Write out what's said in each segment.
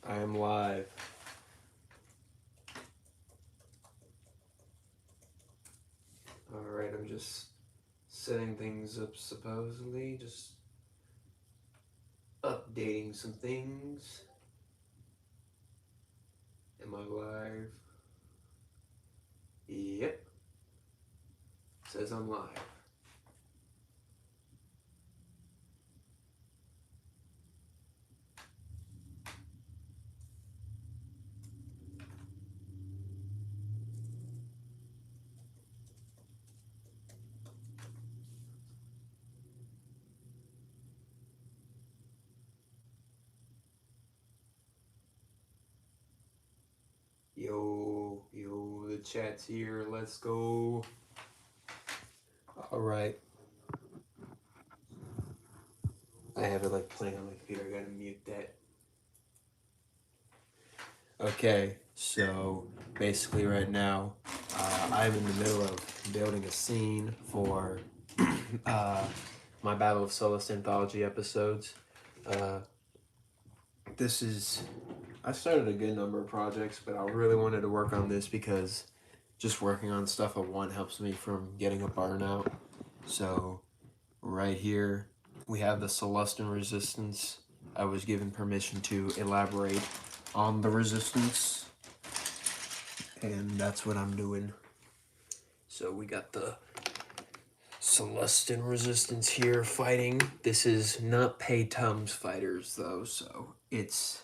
I am live. Alright, I'm just setting things up supposedly, just updating some things. Am I live? Yep. Says I'm live. Yo, the chat's here. Let's go. Alright. I have it like playing on my computer. I gotta mute that. Okay, so basically right now, I'm in the middle of building a scene for my Battle of Sullust anthology episodes. I started a good number of projects, but I really wanted to work on this because just working on stuff at one helps me from getting a burnout. So right here, we have the Sullust resistance. I was given permission to elaborate on the resistance, and that's what I'm doing. So we got the Sullust resistance here fighting. This is not Paytum's fighters though, so it's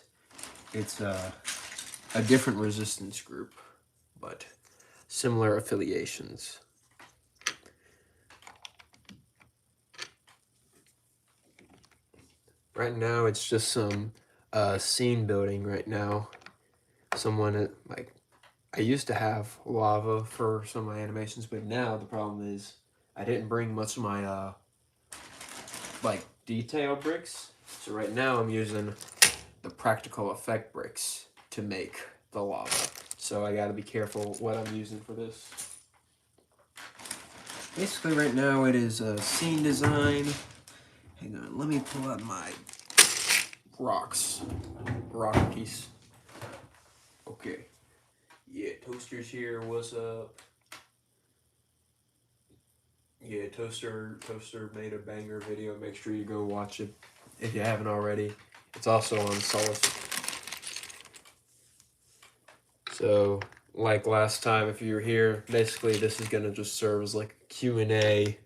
a different resistance group, but similar affiliations. Right now, it's just some scene building right now. Someone, like, I used to have lava for some of my animations, but now the problem is I didn't bring much of my, like, detail bricks. So right now I'm using the practical effect bricks to make the lava. So I gotta be careful what I'm using for this. Basically right now it is a scene design. Hang on, let me pull out my rock piece. Okay. Yeah, Toaster's here, what's up? Yeah, Toaster made a banger video. Make sure you go watch it if you haven't already. It's also on Sullust. So, like last time, if you were here, basically this is gonna just serve as like a Q&A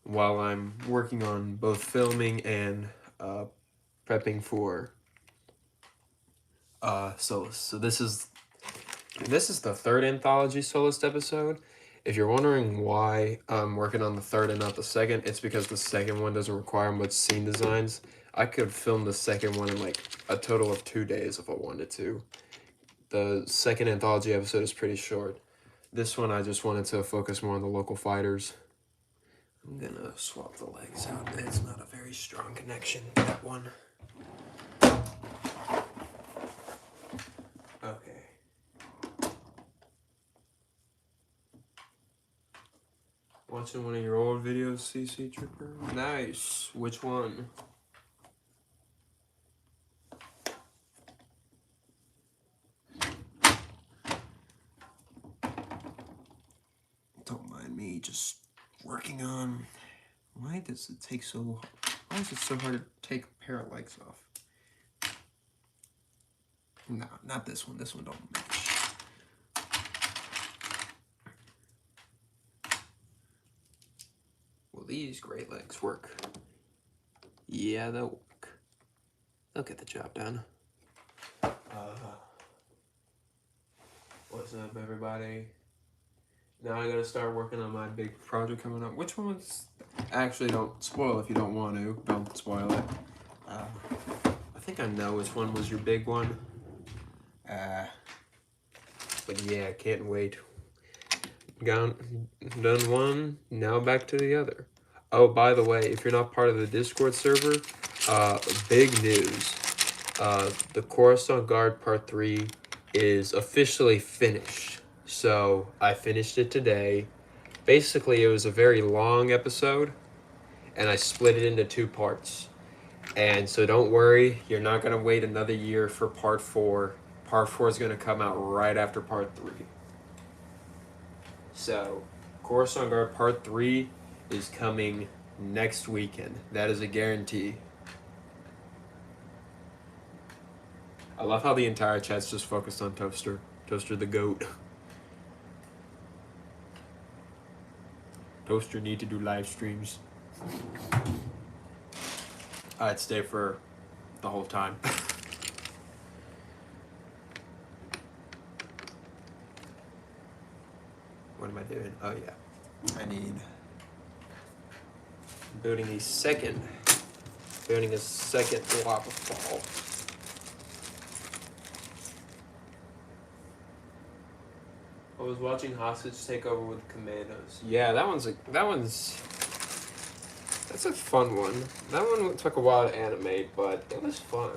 while I'm working on both filming and prepping for Sullust. So this is the third anthology Sullust episode. If you're wondering why I'm working on the third and not the second, it's because the second one doesn't require much scene designs. I could film the second one in like a total of 2 days if I wanted to. The second anthology episode is pretty short. This one I just wanted to focus more on the local fighters. I'm gonna swap the legs out. It's not a very strong connection, that one. Okay. Watching one of your old videos, CC Trooper? Nice. Which one? Don't mind me just working on... Why does it take so... Why is it so hard to take a pair of legs off? No, not this one. This one don't match. Will these gray legs work? Yeah, they'll work. They'll get the job done. What's up, everybody? Now I gotta start working on my big project coming up. Which one's... Actually, don't spoil if you don't want to. Don't spoil it. I think I know which one was your big one. But yeah, can't wait. Done one, now back to the other. Oh, by the way, if you're not part of the Discord server, big news. The Coruscant Guard Part 3 is officially finished. So, I finished it today. Basically, it was a very long episode, and I split it into 2 parts. And so don't worry, you're not going to wait another year for part 4. Part 4 is going to come out right after part 3. So, Coruscant Guard part 3 is coming next weekend. That is a guarantee. I love how the entire chat's just focused on Toaster. Toaster the GOAT. Toaster need to do live streams. I'd stay for the whole time. What am I doing? Oh yeah. I need building a second lava fall. I was watching Hostage take over with Commandos. Yeah, that's a fun one. That one took a while to animate, but it was fun.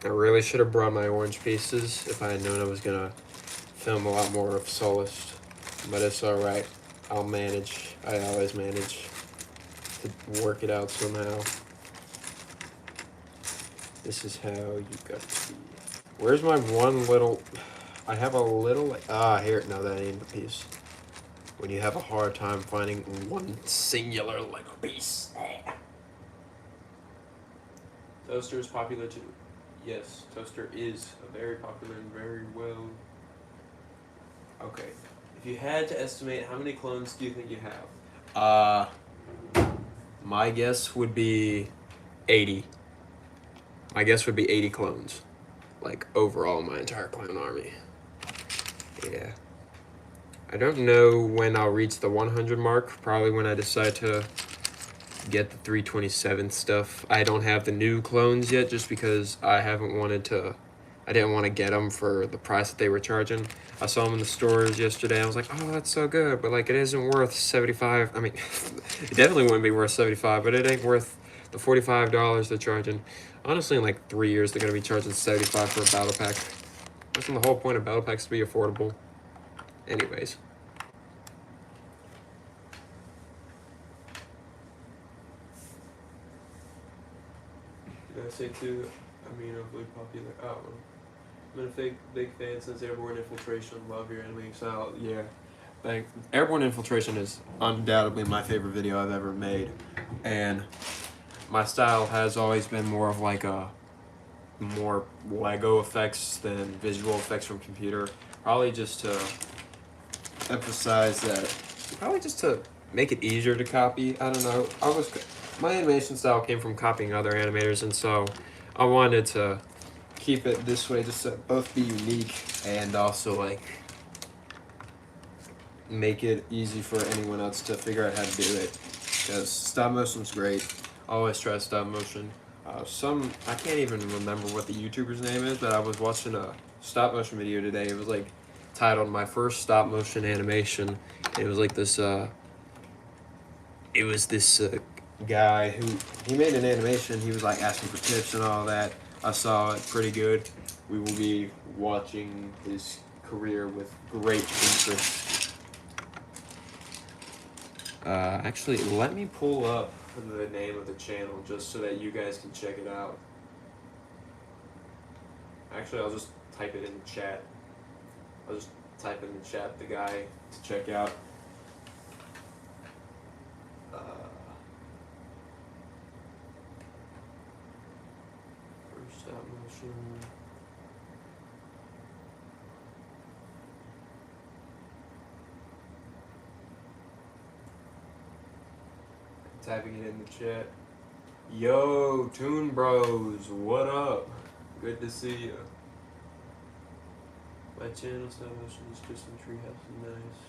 I really should have brought my orange pieces if I had known I was gonna film a lot more of Sullust, but it's alright. I'll manage. I always manage to work it out somehow. This is how you got to be. Where's my one little... I have a little... here. No, that ain't the piece. When you have a hard time finding one singular Lego piece. Toaster is popular too. Yes, Toaster is very popular and very well. Okay. If you had to estimate, how many clones do you think you have? My guess would be 80. My guess would be 80 clones. Like, overall, my entire clone army. Yeah. I don't know when I'll reach the 100 mark. Probably when I decide to get the 327 stuff. I don't have the new clones yet just because I didn't want to get them for the price that they were charging. I saw them in the stores yesterday. I was like, oh, that's so good. But, like, it isn't worth 75. I mean, it definitely wouldn't be worth 75, but it ain't worth the $45 they're charging. Honestly, in like 3 years, they're going to be charging $75 for a battle pack. Wasn't the whole point of battle packs to be affordable? Anyways. Did I say too? I mean, hopefully popular. Oh, I've been a big fan since Airborne Infiltration. Love your animating style. Yeah. Airborne Infiltration is undoubtedly my favorite video I've ever made. And my style has always been more of like more Lego effects than visual effects from computer. Probably just to emphasize that, probably just to make it easier to copy. I don't know. My animation style came from copying other animators, and so I wanted to keep it this way just to both be unique and also like make it easy for anyone else to figure out how to do it. Because stop motion's great. I always try stop motion. I can't even remember what the YouTuber's name is, but I was watching a stop motion video today. It was like titled "My First Stop Motion Animation." It was like this. Guy who he made an animation. He was like asking for tips and all that. I saw it, pretty good. We will be watching his career with great interest. Actually, let me pull up the name of the channel just so that you guys can check it out. Actually, I'll just type it in the chat. I'll just type in the chat the guy to check out. First stop motion. Typing it in the chat. Yo, Toon Bros, what up? Good to see you. My channel stop motion is just in Treehouse. Nice.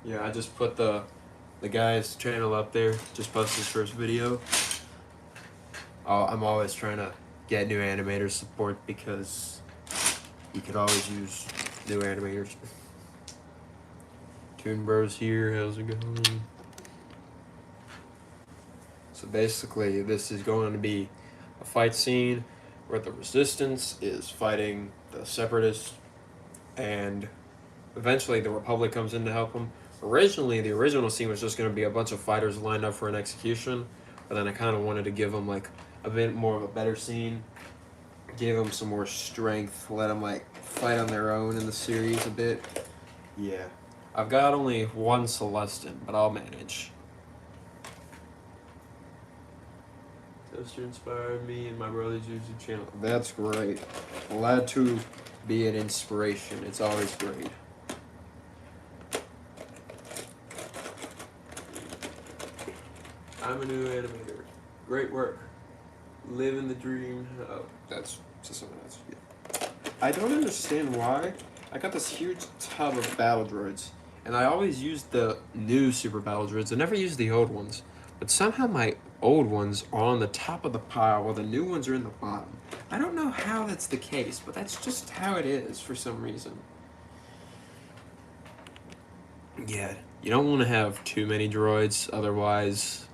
Yeah, I just put the guy's channel up there. Just posted his first video. I'm always trying to get new animators support because you could always use new animators. Toon Bros here, how's it going? So basically, this is going to be a fight scene where the Resistance is fighting the Separatists, and eventually the Republic comes in to help him. Originally, the original scene was just going to be a bunch of fighters lined up for an execution, but then I kind of wanted to give him like a bit more of a better scene, give them some more strength, let them like fight on their own in the series a bit. Yeah. I've got only one Celestin, but I'll manage. Toaster inspired me and my brother's YouTube channel. That's great. Glad to be an inspiration. It's always great. I'm a new animator. Great work. Living the dream. Oh, that's just something else. Yeah. I don't understand why. I got this huge tub of battle droids, and I always used the new super battle droids. I never used the old ones, but somehow my old ones are on the top of the pile while the new ones are in the bottom. I don't know how that's the case, but that's just how it is for some reason. Yeah, you don't want to have too many droids, otherwise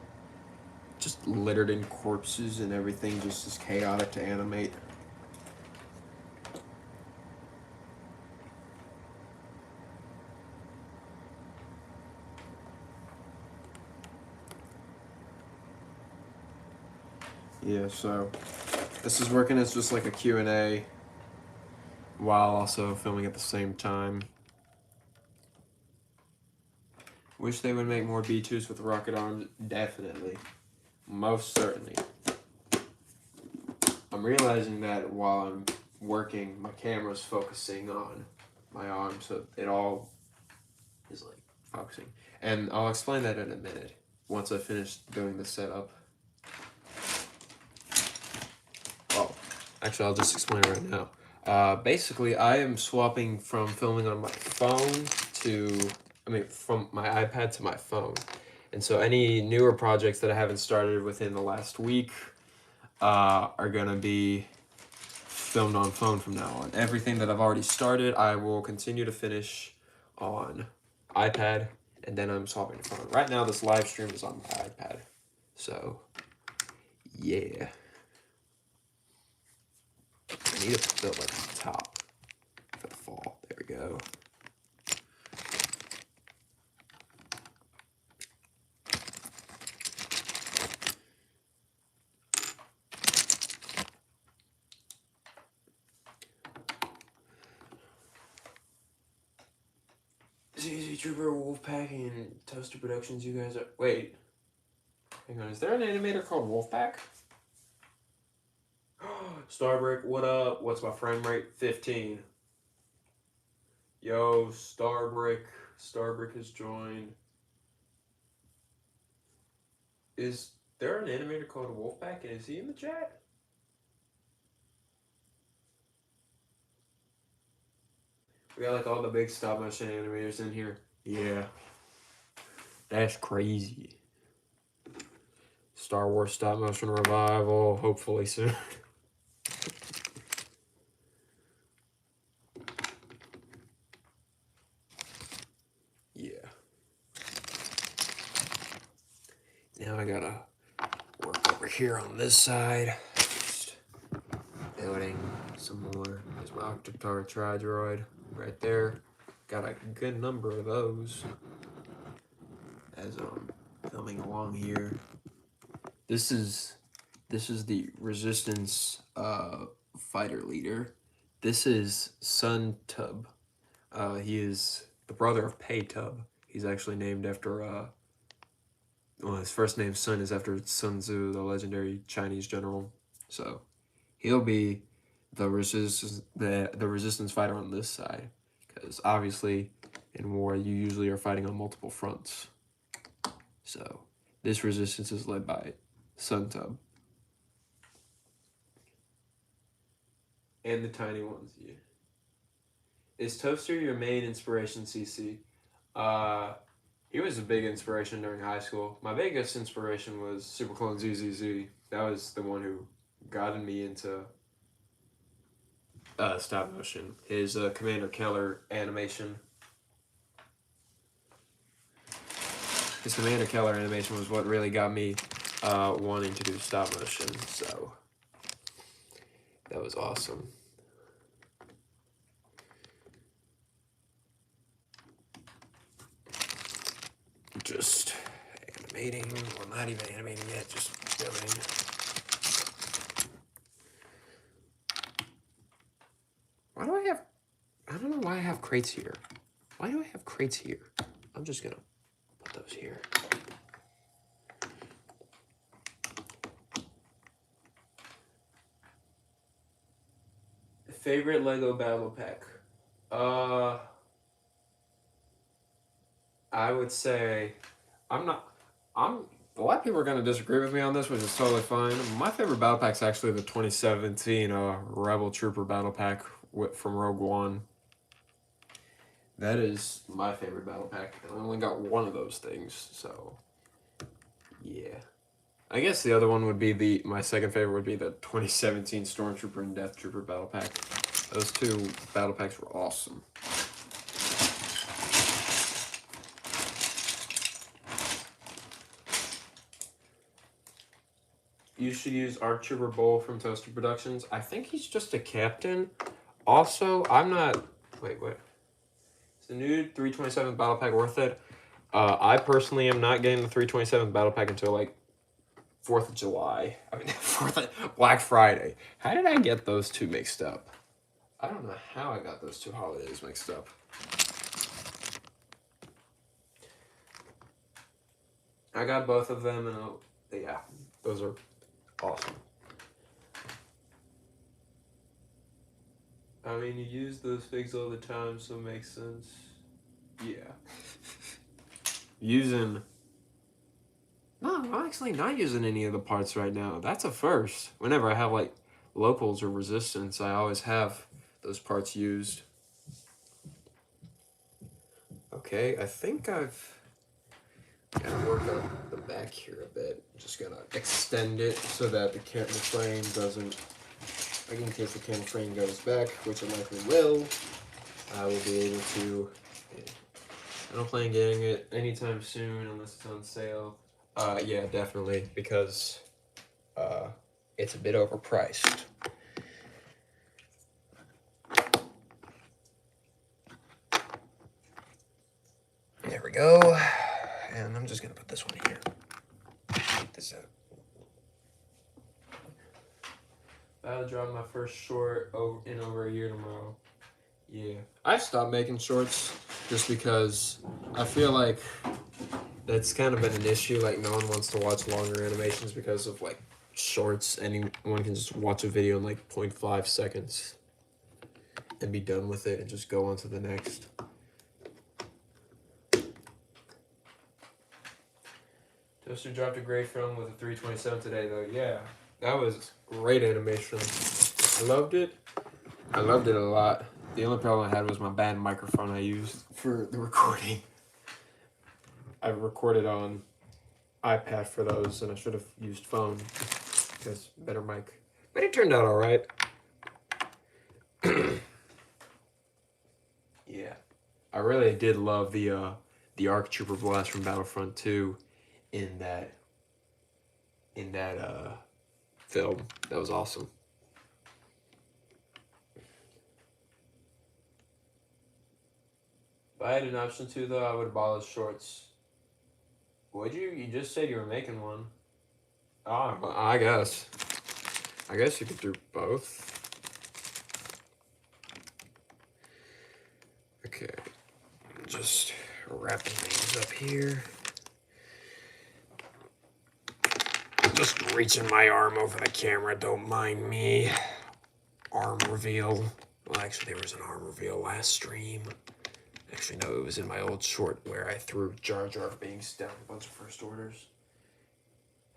just littered in corpses and everything just is chaotic to animate. Yeah, so this is working as just like a Q&A while also filming at the same time. Wish they would make more B2s with rocket arms. Definitely. Most certainly. I'm realizing that while I'm working, my camera's focusing on my arm, so it all is like focusing. And I'll explain that in a minute once I finish doing the setup. Oh, actually, I'll just explain it right now. Basically, I am swapping from filming on my phone from my iPad to my phone. And so any newer projects that I haven't started within the last week are going to be filmed on phone from now on. Everything that I've already started, I will continue to finish on iPad, and then I'm swapping to phone. Right now, this live stream is on my iPad. So, yeah. I need to build like a top for the fall. There we go. ZZ Trooper, Wolfpack, and Toaster Productions, you guys are... Wait. Hang on, is there an animator called Wolfpack? Starbreak, what up? What's my frame rate? 15. Yo, Starbreak. Starbreak has joined. Is there an animator called Wolfpack, and is he in the chat? We got like all the big stop motion animators in here. Yeah. That's crazy. Star Wars stop motion revival, hopefully soon. Yeah. Now I gotta work over here on this side. Just building some more. There's my Octotar Tri-Droid right there. Got a good number of those as I'm filming along here. This is the Resistance fighter leader. This is Sun Tub. He is the brother of Pei Tub. He's actually named after well, his first name Sun is after Sun Tzu, the legendary Chinese general. So he'll be the resistance fighter on this side, because obviously in war you usually are fighting on multiple fronts. So this resistance is led by Sun Tub. And the tiny ones, yeah. Is Toaster your main inspiration, CC? He was a big inspiration during high school. My biggest inspiration was Super Clone ZZZ. That was the one who got me into stop motion. His Commander Keller animation. His Commander Keller animation was what really got me wanting to do stop motion. So that was awesome. just animating, well, not even animating yet, just filming. Why do I don't know why I have crates here. Why do I have crates here? I'm just gonna put those here. Favorite Lego battle pack? I would say, a lot of people are going to disagree with me on this, which is totally fine. My favorite battle pack is actually the 2017 Rebel Trooper battle pack from Rogue One. That is my favorite battle pack. I only got one of those things, so yeah. I guess the other one would be my second favorite would be the 2017 Stormtrooper and Death Trooper battle pack. Those two battle packs were awesome. You should use Arc Trooper Bull from Toaster Productions. I think he's just a captain. Also, I'm not... Wait, what? Is the new 327 battle pack worth it? I personally am not getting the 327 battle pack until, like, 4th of July. I mean, Black Friday. How did I get those two mixed up? I don't know how I got those two holidays mixed up. I got both of them, and yeah, those are awesome. I mean, you use those figs all the time, so it makes sense. Yeah. No, I'm actually not using any of the parts right now. That's a first. Whenever I have, like, locals or resistance, I always have those parts used. Okay, I think I've got to work on the back here a bit. Just gonna extend it so that the camera frame doesn't, like, in case the camera frame goes back, which it likely will, I will be able to. I don't plan getting it anytime soon unless it's on sale. Yeah, definitely, because it's a bit overpriced. There we go. And I'm just gonna put this one here. Check this out. I'll drop my first short in over a year tomorrow. Yeah. I stopped making shorts just because I feel like that's kind of been an issue. Like, no one wants to watch longer animations because of, like, shorts. Anyone can just watch a video in, like, 0.5 seconds and be done with it and just go on to the next. Toaster dropped a great film with a 327 today, though. Yeah, that was great animation. I loved it. I loved it a lot. The only problem I had was my bad microphone I used for the recording. I recorded on iPad for those, and I should have used phone because better mic. But it turned out all right. Yeah, I really did love the Arc Trooper Blast from Battlefront 2 in that film. That was awesome. If I had an option to, though, I would abolish shorts. Would you? You just said you were making one. Ah, well, I guess. I guess you could do both. Okay. Just wrapping things up here. Just reaching my arm over the camera, don't mind me. Arm reveal. Well, actually, there was an arm reveal last stream. Actually, no, it was in my old short where I threw Jar Jar Binks down a bunch of first orders.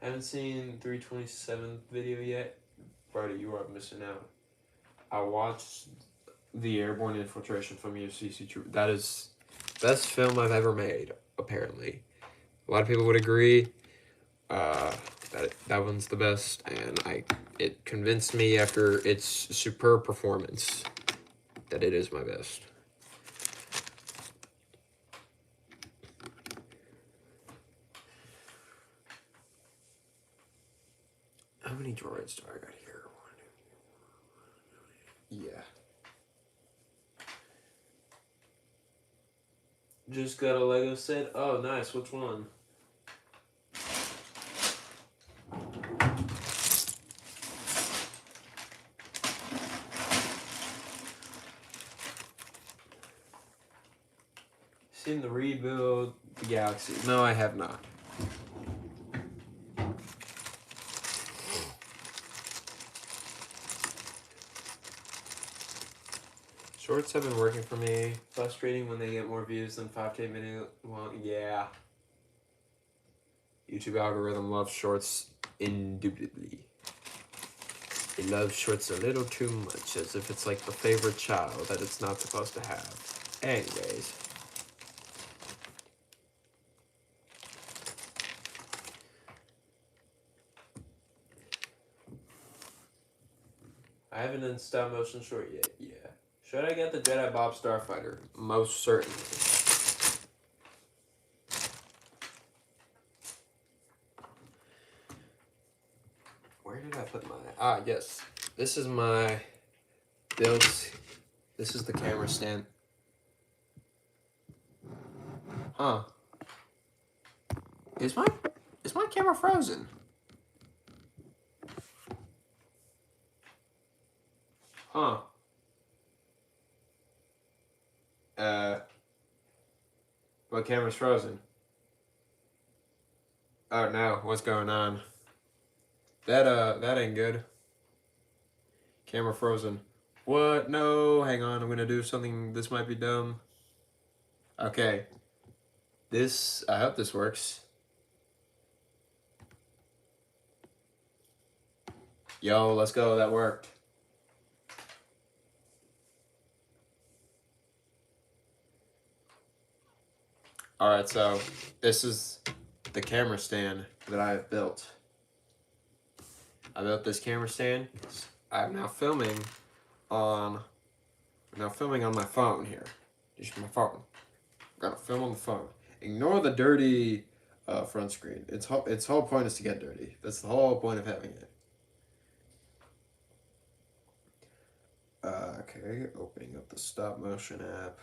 Haven't seen 327 video yet. Brody, you are missing out. I watched the Airborne Infiltration from UCC Troop. That is the best film I've ever made, apparently. A lot of people would agree. That one's the best, and it convinced me after its superb performance that it is my best. How many droids do I got here? Yeah. Just got a Lego set. Oh, nice. Which one? Seen the rebuild the Galaxy? No, I have not. Shorts have been working for me. Frustrating when they get more views than 5 to 8 minutes. Well, yeah. YouTube algorithm loves shorts indubitably. It loves shorts a little too much, as if it's like the favorite child that it's not supposed to have. Anyways. I haven't done stop motion short yet. Yeah. Should I get the Jedi Bob Starfighter? Most certainly. Where did I put my... Ah, yes. This is my built... This is the camera stand. Huh. Is my camera frozen? Huh. My camera's frozen. Oh no, what's going on? That ain't good. Camera frozen. What? No, hang on, I'm gonna do something, this might be dumb. Okay. I hope this works. Yo, let's go, that worked. Alright, so this is the camera stand that I have built. I built this camera stand. I'm now filming on my phone here. Just my phone. I'm gonna film on the phone. Ignore the dirty front screen. Its whole point is to get dirty. That's the whole point of having it. Okay, opening up the stop motion app.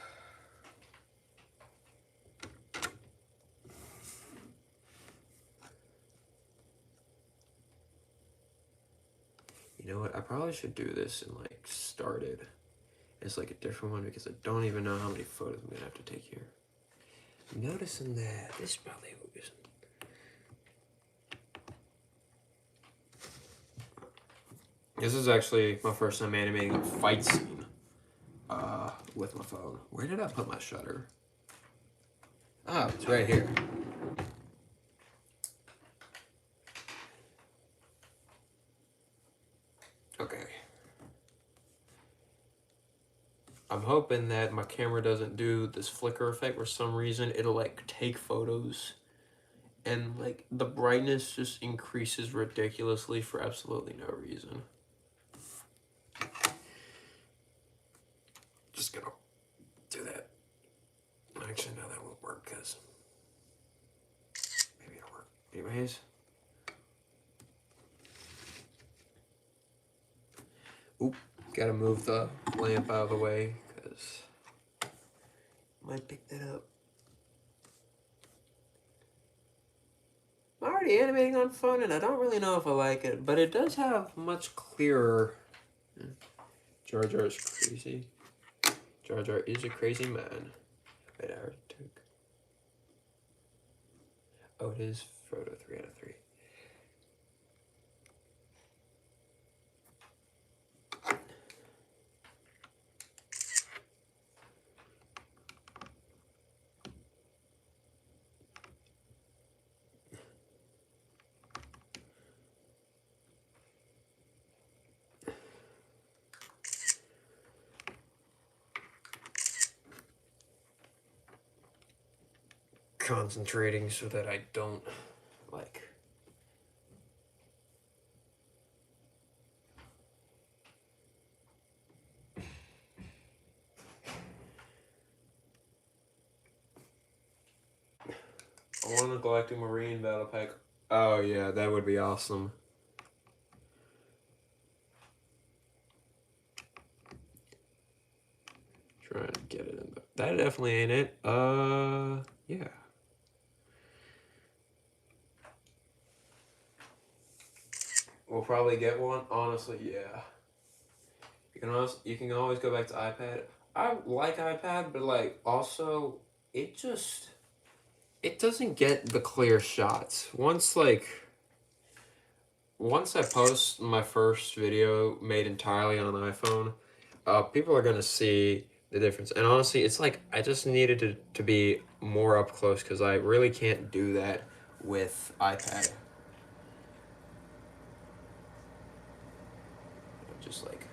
You know what? I probably should do this and like start it. It's like a different one because I don't even know how many photos I'm gonna have to take here. I'm noticing that this probably isn't. This is actually my first time animating a fight scene with my phone. Where did I put my shutter? Oh, it's right here. Okay. I'm hoping that my camera doesn't do this flicker effect for some reason. It'll like take photos and like the brightness just increases ridiculously for absolutely no reason. Just gonna do that. Actually, no, that won't work because maybe it'll work. Anyways. Oop, gotta move the lamp out of the way because might pick that up. I'm already animating on phone and I don't really know if I like it, but it does have much clearer. Jar Jar is crazy. Jar Jar is a crazy man. Wait, I already took. Oh, it is Frodo 3 out of 3. Concentrating so that I don't like. I want a Galactic Marine battle pack. Oh yeah, that would be awesome. Trying to get it in that definitely ain't it. Yeah. We'll probably get one. Honestly, yeah. You can always go back to iPad. I like iPad, but like also it just it doesn't get the clear shots. Once I post my first video made entirely on an iPhone, people are gonna see the difference. And honestly, it's like I just needed to be more up close because I really can't do that with iPad. Just like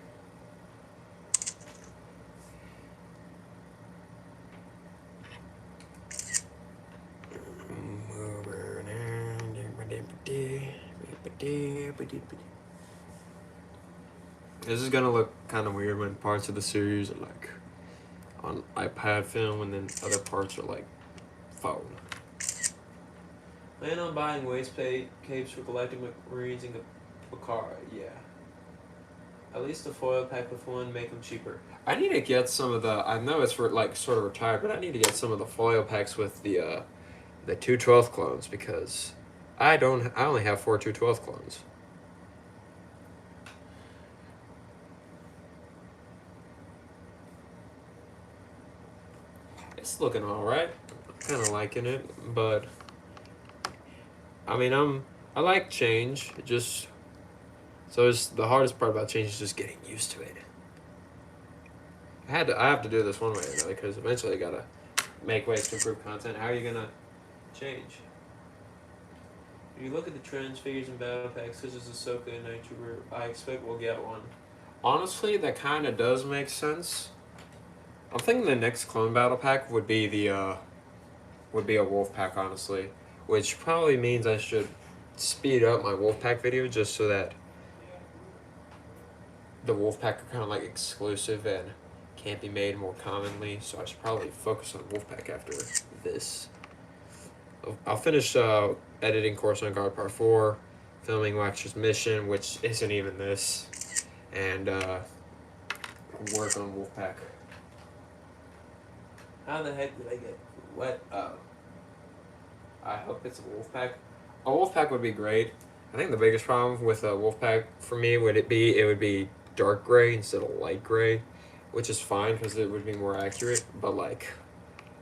this is gonna look kind of weird when parts of the series are like on iPad film and then other parts are like phone. Plan on buying waste capes for collecting marines in Bakara, yeah. At least the foil pack with one make them cheaper. I need to get some of the. I know it's like sort of retired, but I need to get some of the foil packs with the 212 clones because I don't. I only have 4 212 clones. It's looking all right. Kind of liking it, but I mean, I like change. It just so it's the hardest part about change is just getting used to it. I have to do this one way or another because eventually I gotta make ways to improve content. How are you gonna change? If you look at the trends, figures, and battle packs such as Ahsoka and Night Trooper, I expect we'll get one. Honestly, that kind of does make sense. I'm thinking the next clone battle pack would be a wolf pack, honestly, which probably means I should speed up my wolf pack video just so that the wolf pack are kind of like exclusive and can't be made more commonly. So I should probably focus on wolf pack after this. I'll finish editing course on Guard Part 4, filming Waxer's Mission, which isn't even this, and work on Wolfpack. How the heck did I get wet? I hope it's a Wolfpack. A Wolfpack would be great. I think the biggest problem with a Wolfpack for me would be dark gray instead of light gray, which is fine because it would be more accurate, but like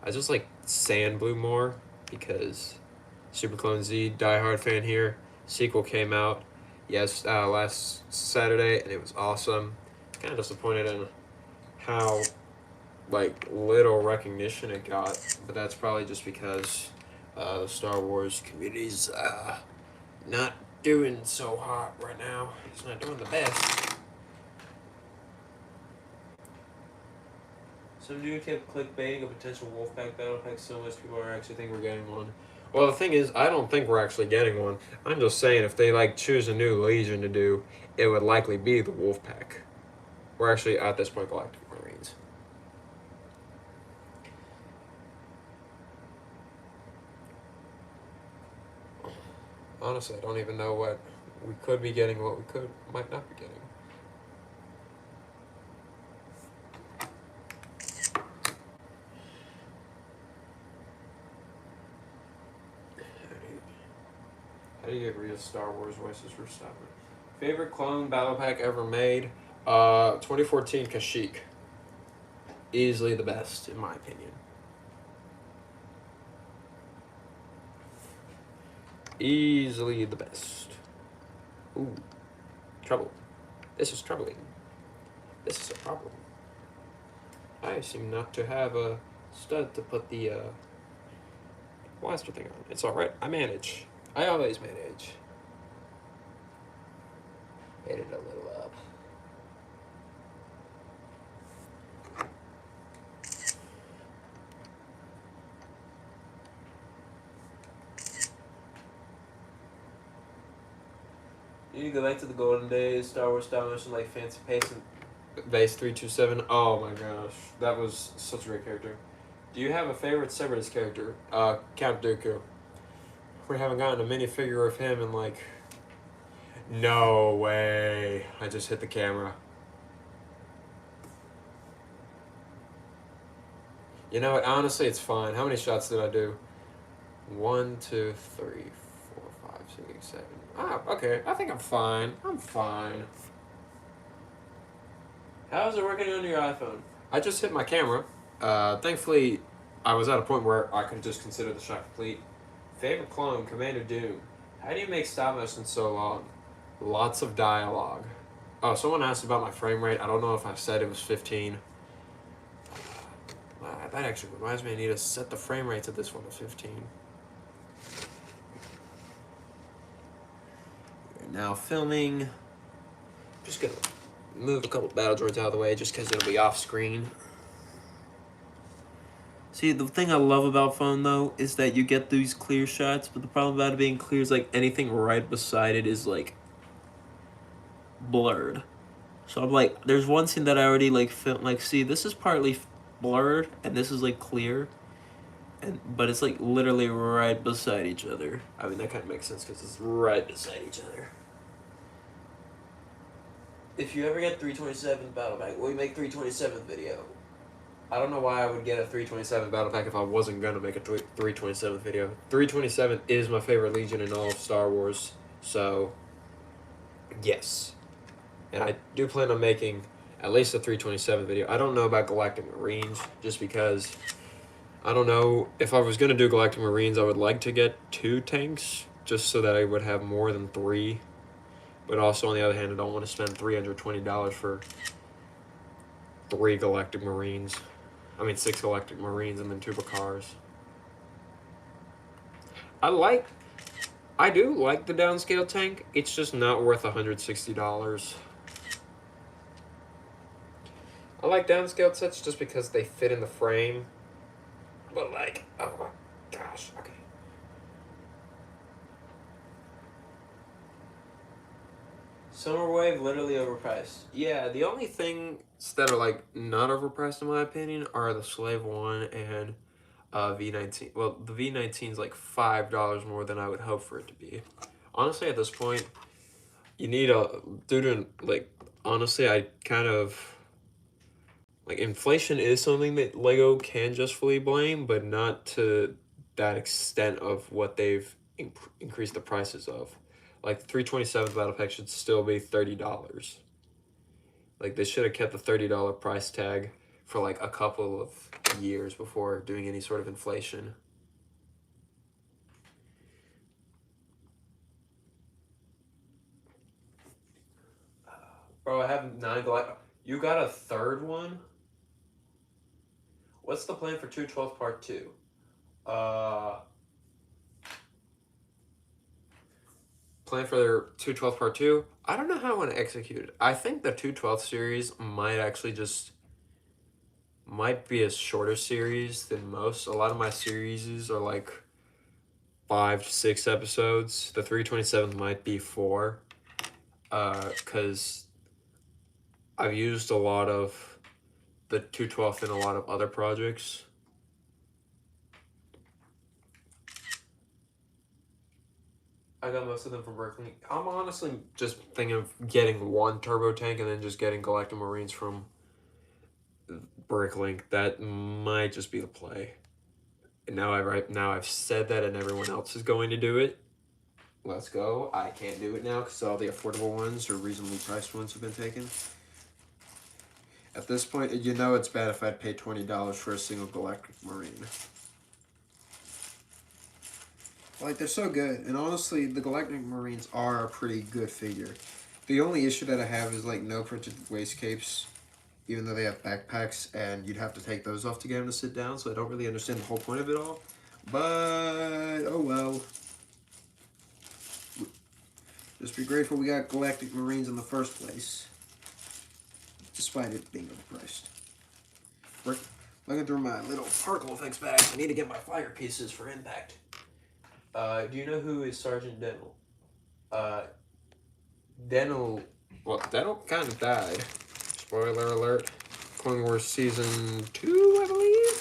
I just like sand blue more because Super Clone Z, diehard fan here. Sequel came out, last Saturday, and it was awesome. Kind of disappointed in how like little recognition it got, but that's probably just because the Star Wars community's not doing so hot right now. It's not doing the best. Some dude kept clickbaiting a potential Wolfpack battle pack so much people are actually think we're getting one. Well, the thing is, I don't think we're actually getting one. I'm just saying if they like choose a new Legion to do, it would likely be the Wolfpack. We're actually at this point Galactic Marines. Honestly, I don't even know what we could be getting, what we might not be getting. How do you get real Star Wars voices for Star Wars? Favorite clone battle pack ever made? 2014 Kashyyyk. Easily the best, in my opinion. Easily the best. Ooh. Trouble. This is troubling. This is a problem. I seem not to have a stud to put the blaster thing on. It's alright. I manage. I always manage. Made it a little up. You go back to the golden days, Star Wars style mission like Fancy Pace and Base 327. Oh my gosh, that was such a great character. Do you have a favorite Separatist character? Count Dooku. We haven't gotten a minifigure of him in like... No way. I just hit the camera. You know what? Honestly, it's fine. How many shots did I do? 1, 2, 3, 4, 5, 6, 7. Ah, okay. I think I'm fine. I'm fine. How's it working on your iPhone? I just hit my camera. Thankfully, I was at a point where I could just consider the shot complete. Favorite clone, Commander Doom. How do you make stop motion so long? Lots of dialogue. Oh, someone asked about my frame rate. I don't know if I said it was 15. That actually reminds me I need to set the frame rate to this one to 15. We're now filming. Just gonna move a couple battle droids out of the way just because it'll be off screen. See, the thing I love about phone though is that you get these clear shots, but the problem about it being clear is like anything right beside it is like blurred. So I'm like, there's one scene that I already like filmed. Like, see, this is partly blurred and this is like clear, but it's like literally right beside each other. I mean, that kind of makes sense because it's right beside each other. If you ever get 327 battle pack, we make 327 video. I don't know why I would get a 327 battle pack if I wasn't gonna make a 327 video. 327 is my favorite Legion in all of Star Wars, so yes. And I do plan on making at least a 327 video. I don't know about Galactic Marines, just because I don't know. If I was gonna do Galactic Marines, I would like to get 2 tanks, just so that I would have more than 3. But also, on the other hand, I don't want to spend $320 for 3 Galactic Marines. I mean, 6 Galactic Marines and then 2 Bakars. I do like the downscale tank. It's just not worth $160. I like downscaled sets just because they fit in the frame. But like, oh my gosh, okay. Summer Wave literally overpriced. Yeah, the only things that are like not overpriced in my opinion are the Slave 1 and V19. Well, the V19 is like $5 more than I would hope for it to be. Honestly, at this point, you need honestly, I kind of, like, inflation is something that LEGO can justly blame, but not to that extent of what they've increased the prices of. Like, the 327 battle pack should still be $30. Like, they should have kept the $30 price tag for like a couple of years before doing any sort of inflation. Bro, I have 9 Galactic. You got a third one? What's the plan for 212 Part 2? Plan for their 212 Part 2? I don't know how I want to execute it. I think the 212 series might actually might be a shorter series than most. A lot of my series are like 5 to 6 episodes. The 327 might be 4. Because I've used a lot of the 212 in a lot of other projects. I got most of them from Berkeley. I'm honestly just thinking of getting 1 turbo tank and then just getting Galactic Marines from Bricklink. That might just be the play. And now I've said that and everyone else is going to do it. Let's go. I can't do it now because all the affordable ones or reasonably priced ones have been taken. At this point, you know it's bad if I'd pay $20 for a single Galactic Marine. Like, they're so good. And honestly, the Galactic Marines are a pretty good figure. The only issue that I have is, like, no printed waist capes, even though they have backpacks, and you'd have to take those off to get them to sit down, so I don't really understand the whole point of it all. But, oh well. Just be grateful we got Galactic Marines in the first place, despite it being overpriced. Looking through my little particle effects bag, I need to get my fire pieces for impact. Do you know who is Sergeant Denel? Denel kind of died. Spoiler alert. Clone Wars Season 2, I believe?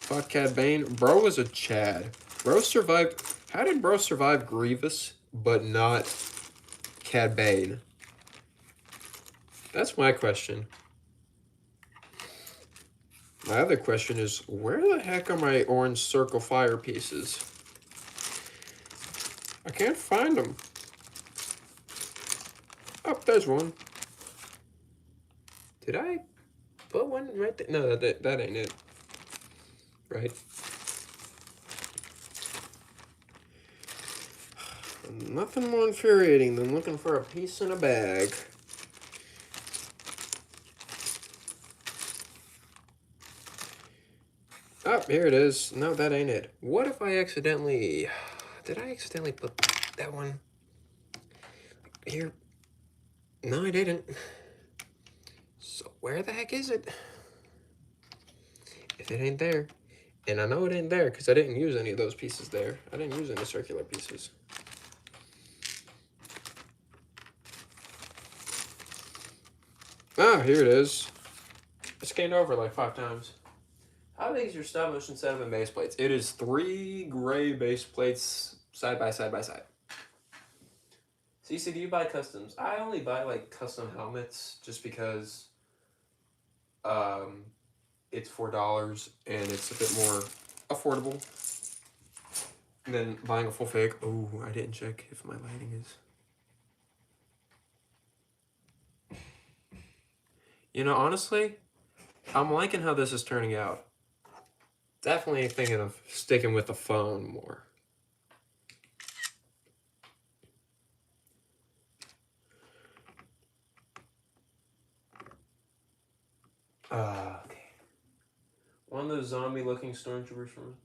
Fuck Cad Bane. Bro was a Chad. Bro survived. How did Bro survive Grievous, but not Cad Bane? That's my question. My other question is, where the heck are my orange circle fire pieces? I can't find them. Oh, there's one. Did I put one right there? No, that ain't it. Right? Nothing more infuriating than looking for a piece in a bag. Oh, here it is. No, that ain't it. What if I accidentally... Did I accidentally put that one here? No, I didn't. So where the heck is it? If it ain't there, and I know it ain't there because I didn't use any of those pieces there. I didn't use any circular pieces. Ah, here it is. I scanned over like 5 times. How big is your stop motion setup and base plates? It is 3 gray base plates side by side by side. CC, do you buy customs? I only buy like custom helmets just because it's $4 and it's a bit more affordable than buying a full fake. Oh, I didn't check if my lighting is. You know, honestly, I'm liking how this is turning out. Definitely thinking of sticking with the phone more. Okay. One of those zombie-looking stormtroopers from...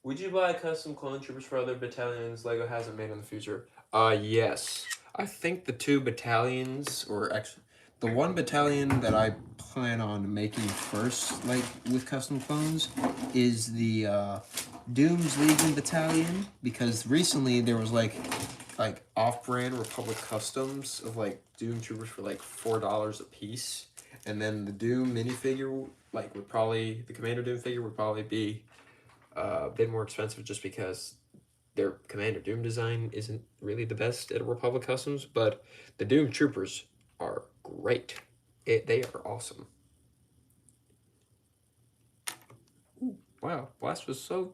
Would you buy custom clone troopers for other battalions LEGO hasn't made in the future? Yes. I think the 2 battalions, or actually, the 1 battalion that I plan on making first, like, with custom clones, is the Doom's Legion Battalion, because recently there was, like off-brand Republic Customs of, like, Doom troopers for, like, $4 a piece, and then the Doom minifigure, like, would probably, the Commander Doom figure would probably be a bit more expensive just because their Commander Doom design isn't really the best at Republic Customs, but the Doom Troopers are great. They are awesome. Ooh, wow, Blast was so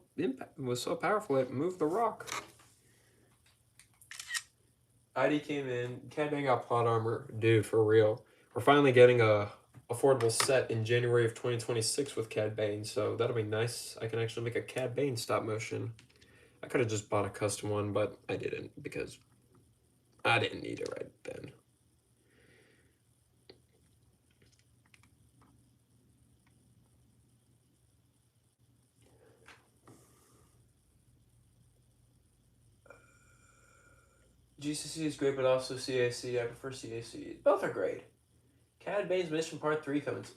powerful it moved the rock. ID came in, Cad Bane got plot armor. Dude, for real. We're finally getting a affordable set in January of 2026 with Cad Bane, so that'll be nice. I can actually make a Cad Bane stop motion. I could have just bought a custom one, but I didn't because I didn't need it right then. GCC is great, but also CAC. I prefer CAC. Both are great. Cad Bane's Mission Part 3 comes.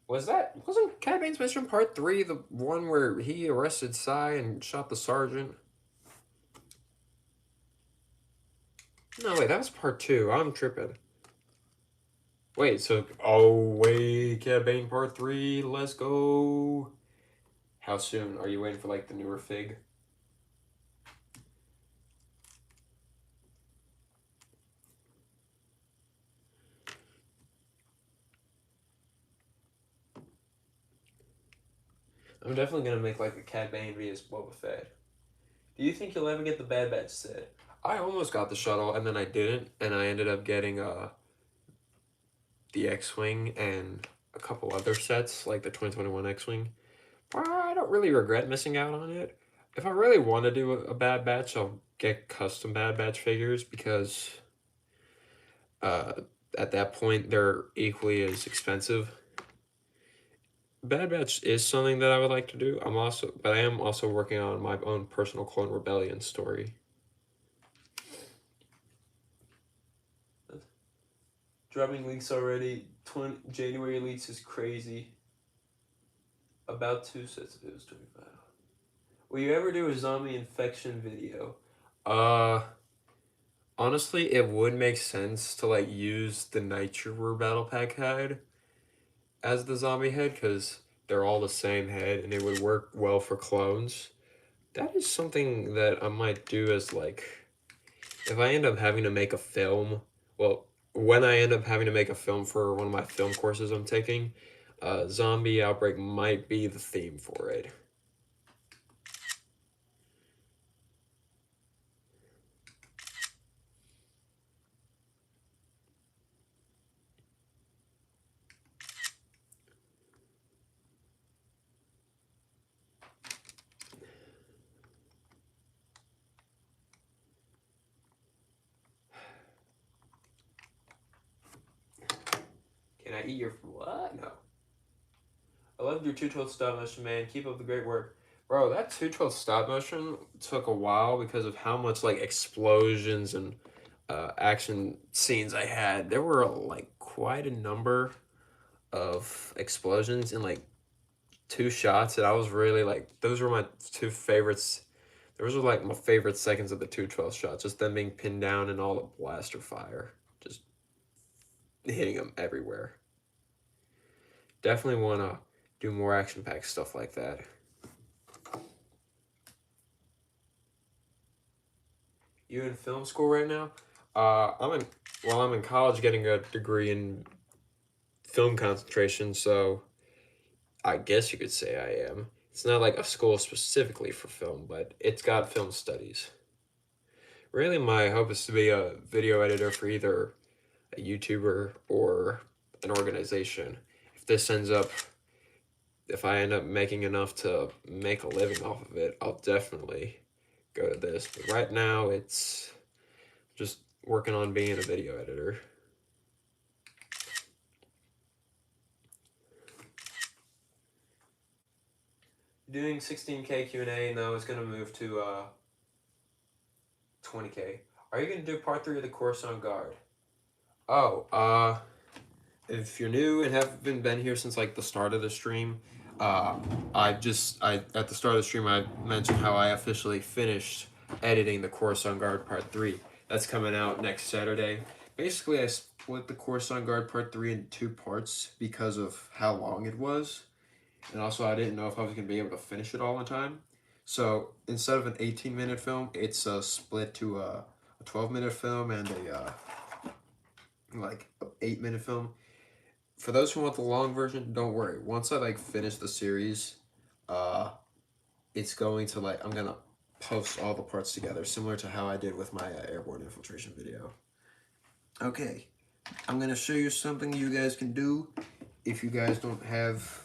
Wasn't Cad Bane's Mission Part 3 the one where he arrested Psy and shot the sergeant? No, wait, that was Part 2. I'm tripping. Wait, so... Oh, wait, Cad Bane Part 3, let's go. How soon? Are you waiting for, like, the newer fig? I'm definitely gonna make, like, a Cad Bane vs. Boba Fett. Do you think you'll ever get the Bad Batch set? I almost got the shuttle, and then I didn't, and I ended up getting, the X-Wing and a couple other sets, like the 2021 X-Wing. I don't really regret missing out on it. If I really want to do a Bad Batch, I'll get custom Bad Batch figures because at that point they're equally as expensive. Bad Batch is something that I would like to do. But I am also working on my own personal Clone Rebellion story. Dropping leaks already. January leaks is crazy. About 2 sets of it was 25. Will you ever do a zombie infection video? Honestly, it would make sense to, like, use the Nitro Battle Pack head as the zombie head, because they're all the same head, and it would work well for clones. That is something that I might do as, like, if I end up having to make a film, well, when I end up having to make a film for one of my film courses I'm taking, Zombie outbreak might be the theme for it. Can I eat your what? No. I loved your 212 stop motion, man. Keep up the great work. Bro, that 212 stop motion took a while because of how much like explosions and action scenes I had. There were like quite a number of explosions in like two shots that I was really like, those were my two favorites. Those were like my favorite seconds of the 212 shots, just them being pinned down and all the blaster fire, just hitting them everywhere. Definitely want to do more action-packed stuff like that. You in film school right now? I'm in college getting a degree in film concentration, so I guess you could say I am. It's not like a school specifically for film, but it's got film studies. Really, my hope is to be a video editor for either a YouTuber or an organization. If this ends up, if I end up making enough to make a living off of it, I'll definitely go to this. But right now, it's just working on being a video editor. Doing 16K Q&A, now it's gonna move to 20K. Are you gonna do part 3 of the course on guard? Oh, if you're new and haven't been here since like the start of the stream, I at the start of the stream I mentioned how I officially finished editing the course on guard part 3. That's coming out next Saturday. Basically, I split the course on guard part 3 into 2 parts because of how long it was, and also I didn't know if I was gonna be able to finish it all in time. So instead of an 18-minute film, it's split to a 12-minute film and a like 8-minute film. For those who want the long version, don't worry. Once I like finish the series, it's going to like I'm gonna post all the parts together, similar to how I did with my airborne infiltration video. Okay, I'm gonna show you something you guys can do if you guys don't have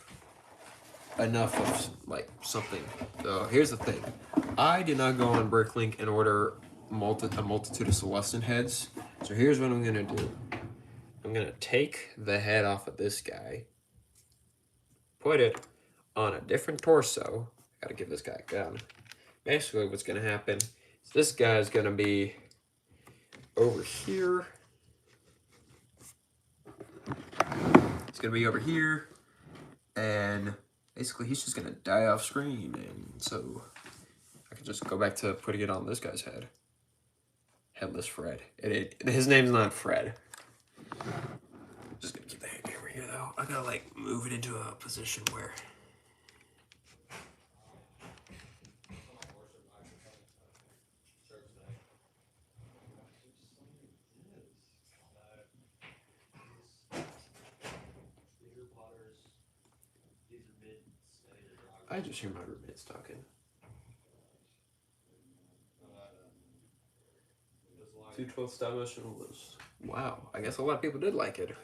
enough of like something. So here's the thing: I did not go on Bricklink and order a multitude of Sullust heads. So here's what I'm gonna do. I'm gonna take the head off of this guy, put it on a different torso. Gotta give this guy a gun. Basically, what's gonna happen is this guy's gonna be over here. It's gonna be over here, and basically he's just gonna die off screen. And so I can just go back to putting it on this guy's head. Headless Fred. His name's not Fred. Just gonna keep the hand over here though. I gotta like move it into a position where. I just hear my roommates talking. 212 stop motion was wow. I guess a lot of people did like it.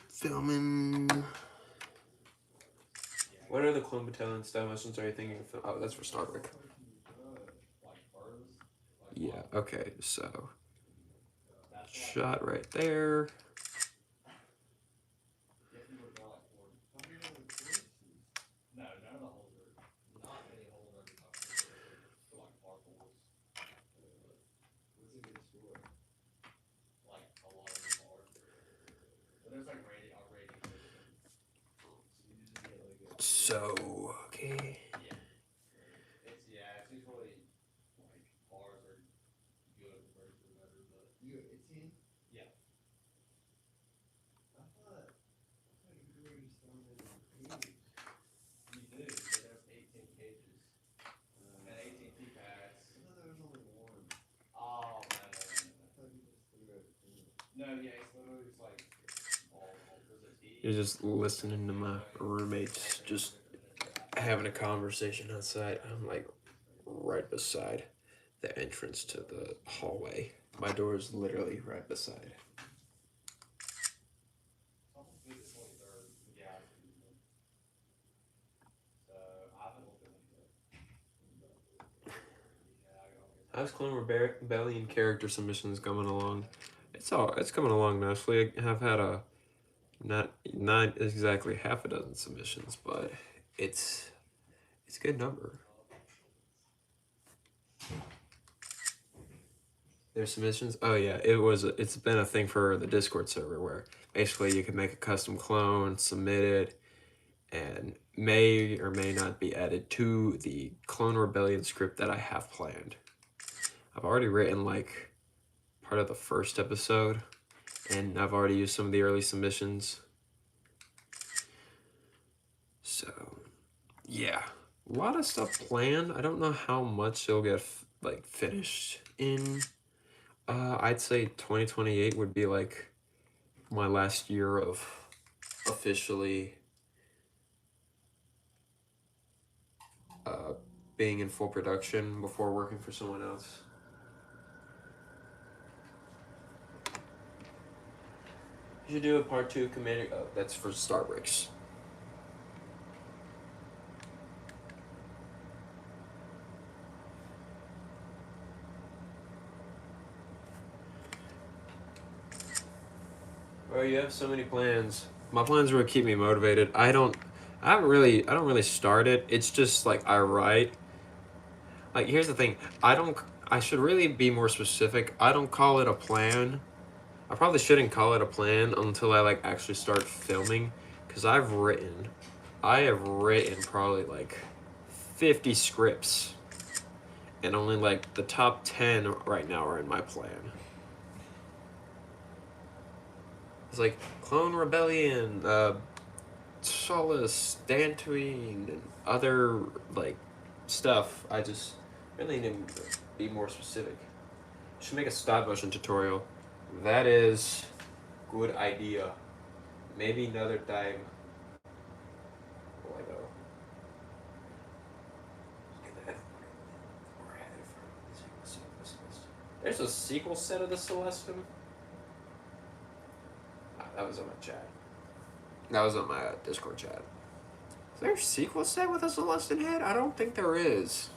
Filming. What are the Clone Battalion stop motions are you thinking of? Oh, that's for Star Trek. Yeah, okay, so shot right there. So, okay. You're just listening to my roommates just having a conversation outside. I'm like right beside the entrance to the hallway. My door is literally right beside. How's Clone Rebellion character submissions coming along? It's coming along nicely. I have had a not exactly half a dozen submissions, but it's a good number. Their submissions? Oh yeah, it's been a thing for the Discord server where basically you can make a custom clone, submit it, and may or may not be added to the Clone Rebellion script that I have planned. I've already written like part of the first episode, and I've already used some of the early submissions. So, yeah, a lot of stuff planned. I don't know how much it'll get like finished in. I'd say 2028 would be like my last year of officially being in full production before working for someone else. You should do a part 2 commander. Oh, that's for Starbricks. Well, you have so many plans. My plans are to keep me motivated. I don't really start it. It's just like I write. Like here's the thing. I should really be more specific. I don't call it a plan. I probably shouldn't call it a plan until I like actually start filming, because I have written probably like 50 scripts, and only like the top 10 right now are in my plan. It's like Clone Rebellion, Sullust, Dantooine, and other like stuff. I just really need to be more specific. Should make a stop motion tutorial. That is good idea. Maybe another time. Oh, I know. There's a sequel set of the Celestum. That was on my chat. That was on my Discord chat. Is there a sequel set with a Celestin head? I don't think there is.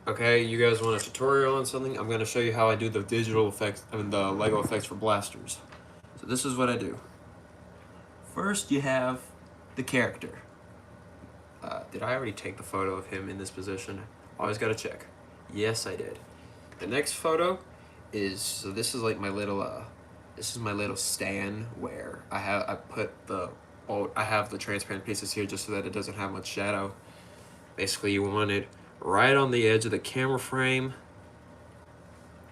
Okay, you guys want a tutorial on something? I'm going to show you how I do the digital effects, the Lego effects for blasters. So this is what I do. First, you have the character. Did I already take the photo of him in this position? Always got to check. Yes, I did. The next photo is, so this is like my little, this is my little stand where I have the transparent pieces here just so that it doesn't have much shadow. Basically, you want it right on the edge of the camera frame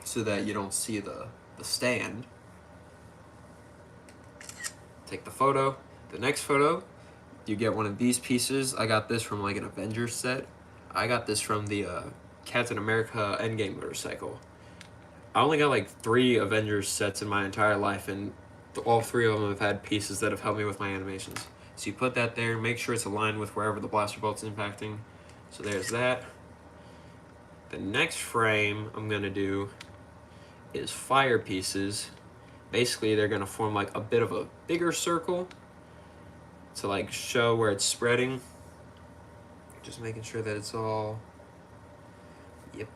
so that you don't see the stand. Take the photo. The next photo, you get one of these pieces. I got this from like an Avengers set. I got this from the Captain America Endgame motorcycle. I only got like 3 Avengers sets in my entire life, and all 3 of them have had pieces that have helped me with my animations. So you put that there, make sure it's aligned with wherever the blaster bolt's impacting. So there's that. The next frame I'm gonna do is fire pieces. Basically, they're gonna form like a bit of a bigger circle to like show where it's spreading. Just making sure that it's all, yep.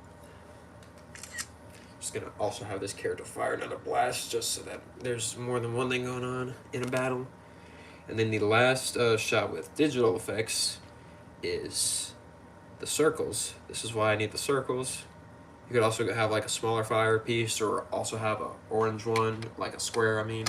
Just gonna also have this character fire, not a blast, just so that there's more than one thing going on in a battle. And then the last shot with digital effects is the circles. This is why I need the circles. You could also have like a smaller fire piece, or also have an orange one, like a square, I mean.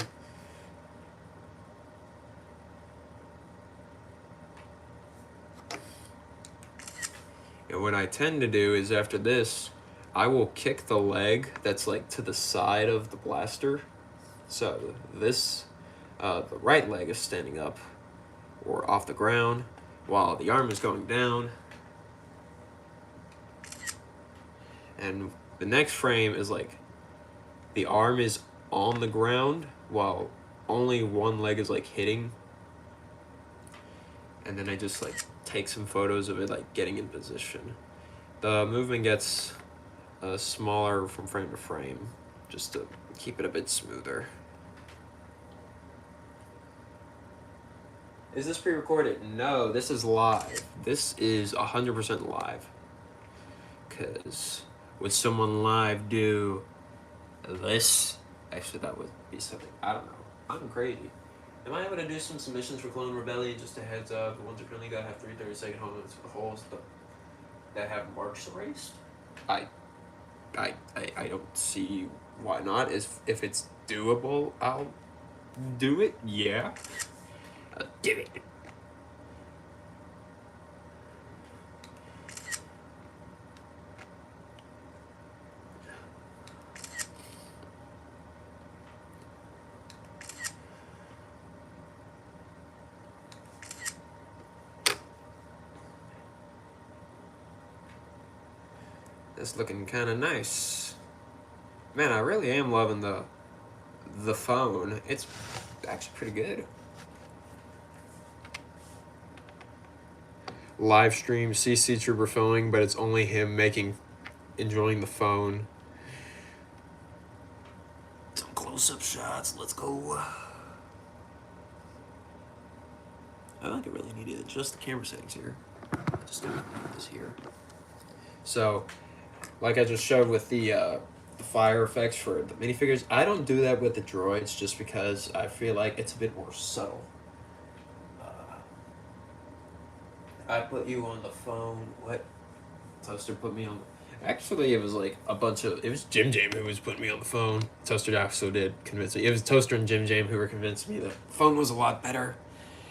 And what I tend to do is after this, I will kick the leg that's like to the side of the blaster. So this, the right leg is standing up or off the ground. while the arm is going down. And the next frame is like the arm is on the ground while only one leg is like hitting. And then I just like take some photos of it like getting in position. The movement gets smaller from frame to frame just to keep it a bit smoother. Is this pre-recorded? No, this is live. This is 100% live. Because would someone live do this? Actually, that would be something. I don't know. I'm crazy. Am I able to do some submissions for Clone Rebellion? Just a heads up. The ones that currently got have 3/32 holes that have marks erased. I don't see why not. If it's doable, I'll do it. Yeah, I'll do it. It's looking kind of nice. Man, I really am loving the phone. It's actually pretty good. Live stream CC Trooper filming, but it's only him enjoying the phone. Some close-up shots. Let's go. I think I really need to adjust the camera settings here. Just gonna put this here. So, like I just showed with the fire effects for the minifigures, I don't do that with the droids just because I feel like it's a bit more subtle. I put you on the phone. What? Toaster put me on. Actually, it was like it was Jim Jam who was putting me on the phone. Toaster also did convince me. It was Toaster and Jim Jam who were convincing me the phone was a lot better.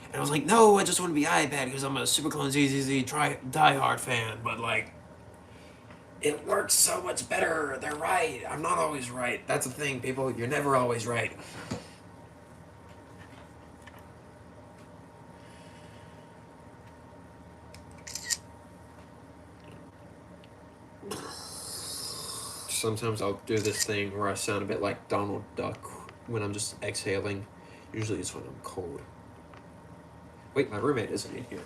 And I was like, no, I just want to be iPad because I'm a Super Clone ZZZ diehard fan. But like, it works so much better. They're right. I'm not always right. That's the thing, people. You're never always right. Sometimes I'll do this thing where I sound a bit like Donald Duck when I'm just exhaling. Usually it's when I'm cold. Wait, my roommate isn't in here.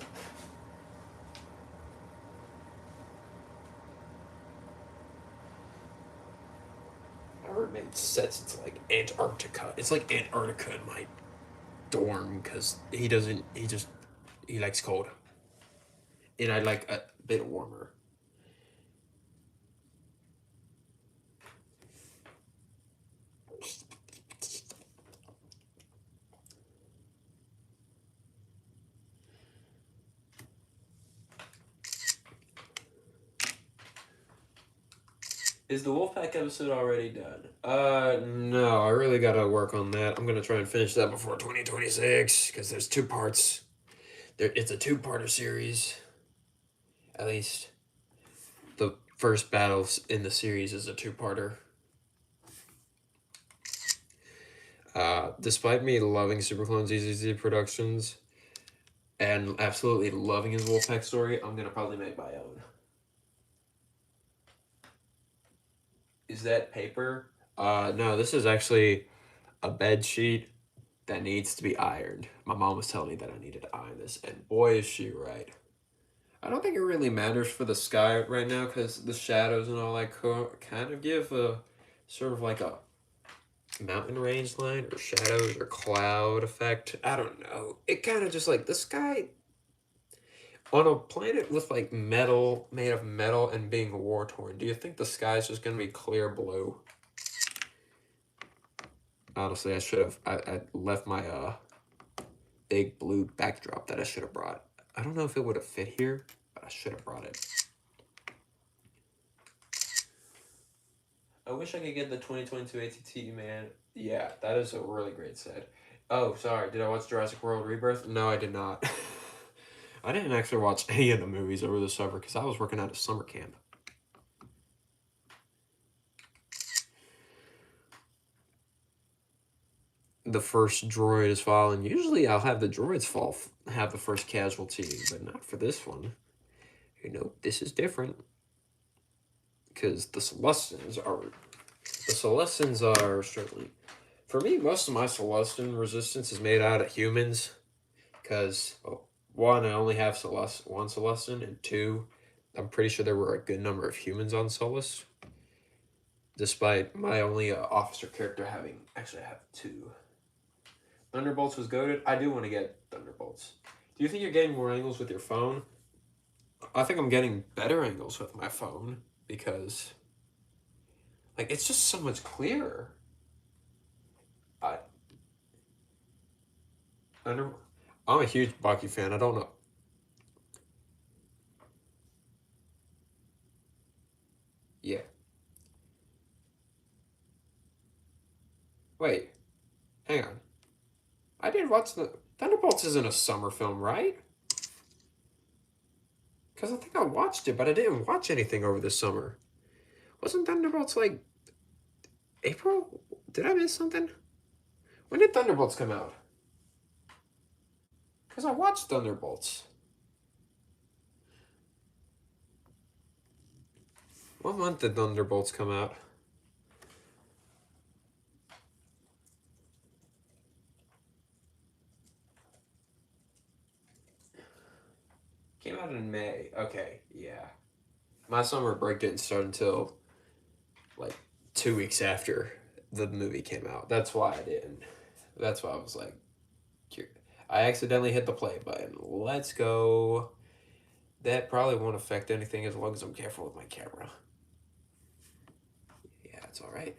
My roommate says it's like Antarctica. It's like Antarctica in my dorm because he likes cold. And I like a bit warmer. Is the Wolfpack episode already done? No, I really gotta work on that. I'm gonna try and finish that before 2026, because there's 2 parts. It's a 2-parter series. At least the first battle in the series is a 2-parter. Despite me loving Super Clone ZZZ Productions and absolutely loving his Wolfpack story, I'm gonna probably make my own. Is that paper? No, this is actually a bed sheet that needs to be ironed. My mom was telling me that I needed to iron this, and boy is she right. I don't think it really matters for the sky right now because the shadows and all that kind of give a sort of like a mountain range line or shadows or cloud effect. I don't know. It kind of just like the sky on a planet with like metal, made of metal and being war torn. Do you think the sky's just gonna be clear blue? Honestly, I left my big blue backdrop that I should have brought. I don't know if it would have fit here, but I should have brought it. I wish I could get the 2022 ATT, man. Yeah, that is a really great set. Oh, sorry. Did I watch Jurassic World Rebirth? No, I did not. I didn't actually watch any of the movies over the summer because I was working at a summer camp. the first droid is fallen. Usually I'll have the droids have the first casualty, but not for this one. You know, this is different. Because the Sullustans are struggling. For me, most of my Sullustan resistance is made out of humans. Because, well, one, I only have one Sullustan, and two, I'm pretty sure there were a good number of humans on Sullust. Despite my only officer character having, actually I have two. Thunderbolts was goated. I do want to get Thunderbolts. Do you think you're getting more angles with your phone? I think I'm getting better angles with my phone because, like, it's just so much clearer. I'm a huge Bucky fan. I don't know. Yeah. Wait. Hang on. I did watch the Thunderbolts isn't a summer film, right? Because I think I watched it, but I didn't watch anything over the summer. Wasn't Thunderbolts like April? Did I miss something? When did Thunderbolts come out? Because I watched Thunderbolts. What month did Thunderbolts come out? Came out in May. Okay, yeah. My summer break didn't start until like 2 weeks after the movie came out. That's why I didn't. That's why I was like, I accidentally hit the play button. Let's go. That probably won't affect anything as long as I'm careful with my camera. Yeah, it's all right.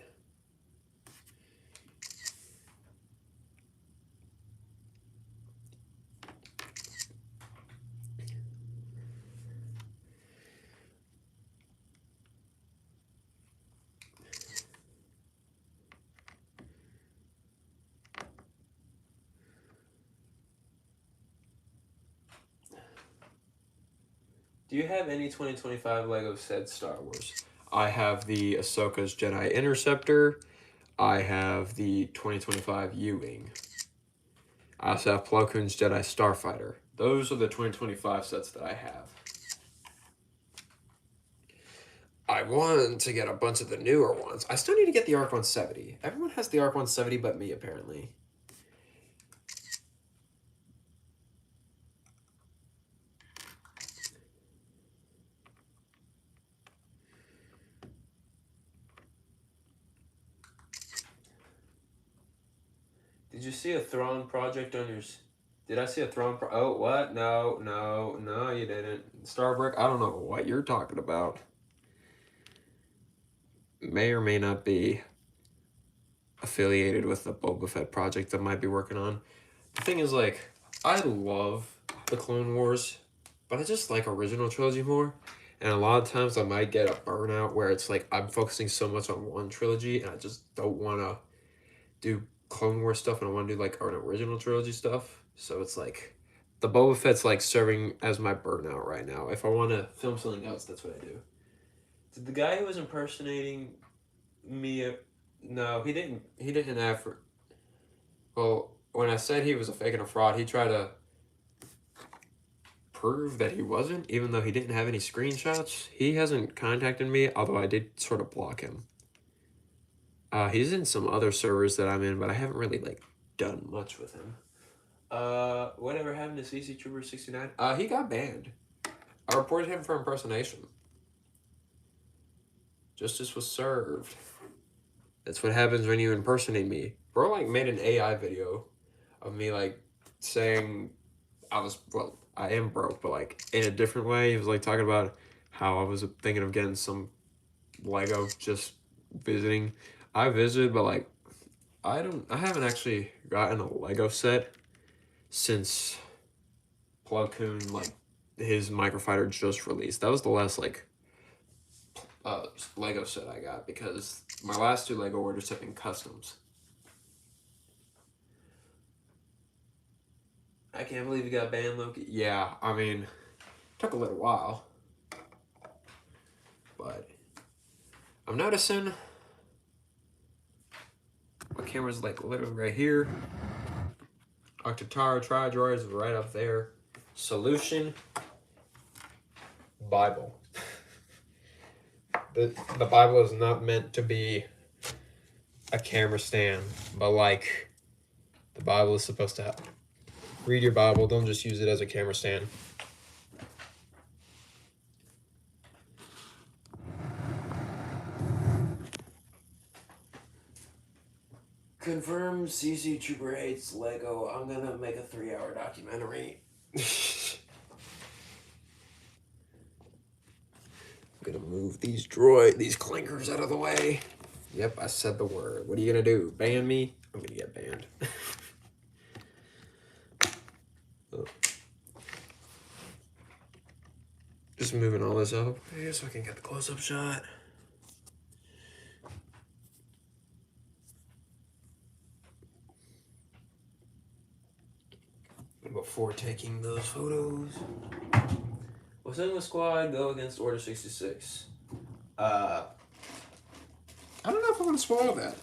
Do you have any 2025 Lego sets Star Wars? I have the Ahsoka's Jedi Interceptor. I have the 2025 U-Wing. I also have Plo Koon's Jedi Starfighter. Those are the 2025 sets that I have. I want to get a bunch of the newer ones. I still need to get the ARC 170. Everyone has the ARC 170 but me, apparently. Did you see a Thrawn project on your... Did I see a Thrawn Oh, what? No, you didn't. Starbreak, I don't know what you're talking about. May or may not be affiliated with the Boba Fett project I might be working on. The thing is, like, I love the Clone Wars, but I just like original trilogy more. And a lot of times I might get a burnout where it's like I'm focusing so much on one trilogy and I just don't want to do Clone Wars stuff and I want to do like an original trilogy stuff. So it's like the Boba Fett's like serving as my burnout right now. If I want to film something else, that's what I do. Did the guy who was impersonating me? No, he didn't. He didn't have. Well, when I said he was a fake and a fraud, he tried to prove that he wasn't, even though he didn't have any screenshots. He hasn't contacted me, although I did sort of block him. He's in some other servers that I'm in, but I haven't really like done much with him. Whatever happened to CC Trooper 69? He got banned. I reported him for impersonation. Justice was served. That's what happens when you impersonate me. Bro, like, made an AI video of me, like, saying I am broke, but, like, in a different way. He was, like, talking about how I was thinking of getting some Lego just visiting. I visited, but, like, I haven't actually gotten a Lego set since Plo Koon, like, his Microfighter just released. That was the last, like, Lego set I got, because my last two Lego orders have been customs. I can't believe you got banned, Loki. Yeah, I mean, took a little while, but I'm noticing. camera's like literally right here. Octatara tri-drawer is right up there. Solution. Bible. The Bible is not meant to be a camera stand, but like the Bible is supposed to have. Read your Bible, don't just use it as a camera stand. Confirm CC Trooper hates Lego. I'm gonna make a 3-hour documentary. I'm gonna move these clinkers out of the way. Yep, I said the word. What are you gonna do? Ban me? I'm gonna get banned. Oh. Just moving all this up here so I can get the close-up shot. Before taking those photos. Will Sullust squad go against Order 66? I don't know if I want to spoil that.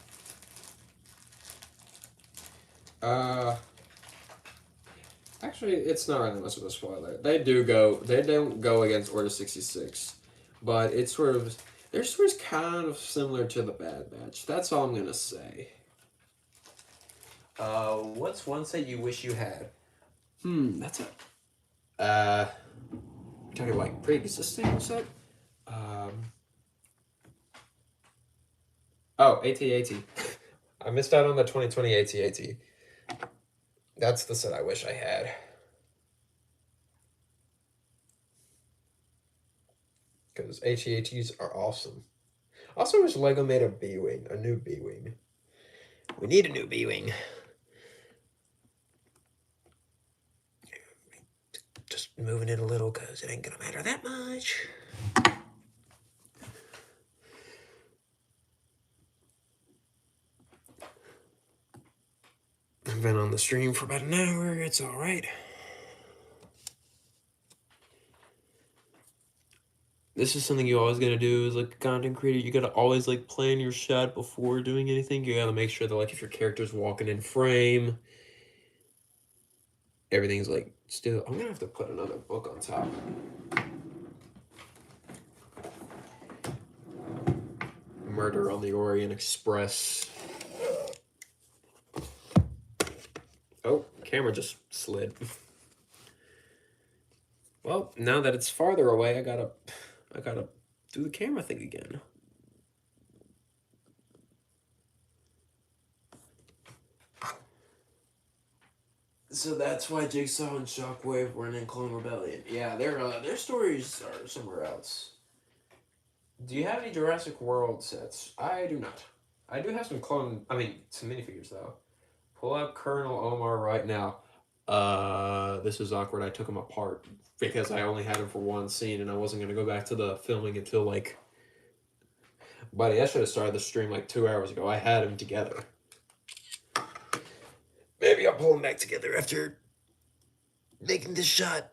Actually, it's not really much of a spoiler. They don't go against Order 66, but it's they're sort of kind of similar to the Bad Batch. That's all I'm gonna say. What's one set you wish you had? That's a talking like pre-existing set. Oh, AT-AT. I missed out on the 2020 AT-AT. That's the set I wish I had. Because AT-ATs are awesome. Also wish LEGO made a B-Wing, a new B-Wing. We need a new B-Wing. Just moving it a little because it ain't gonna matter that much. I've been on the stream for about an hour. It's all right. This is something you always gotta do as like a content creator. You gotta always like plan your shot before doing anything. You gotta make sure that like if your character's walking in frame, everything's like still. I'm gonna have to put another book on top. Murder on the Orient Express. Oh, camera just slid. Well, now that it's farther away, I gotta do the camera thing again. So that's why Jigsaw and Shockwave weren't in Clone Rebellion. Yeah, their stories are somewhere else. Do you have any Jurassic World sets? I do not. I do have some some minifigures though. Pull up Colonel Omar right now. This is awkward. I took him apart because I only had him for one scene and I wasn't going to go back to the filming until like... Buddy, I should have started the stream like 2 hours ago. I had him together. Maybe I'll pull them back together after making this shot.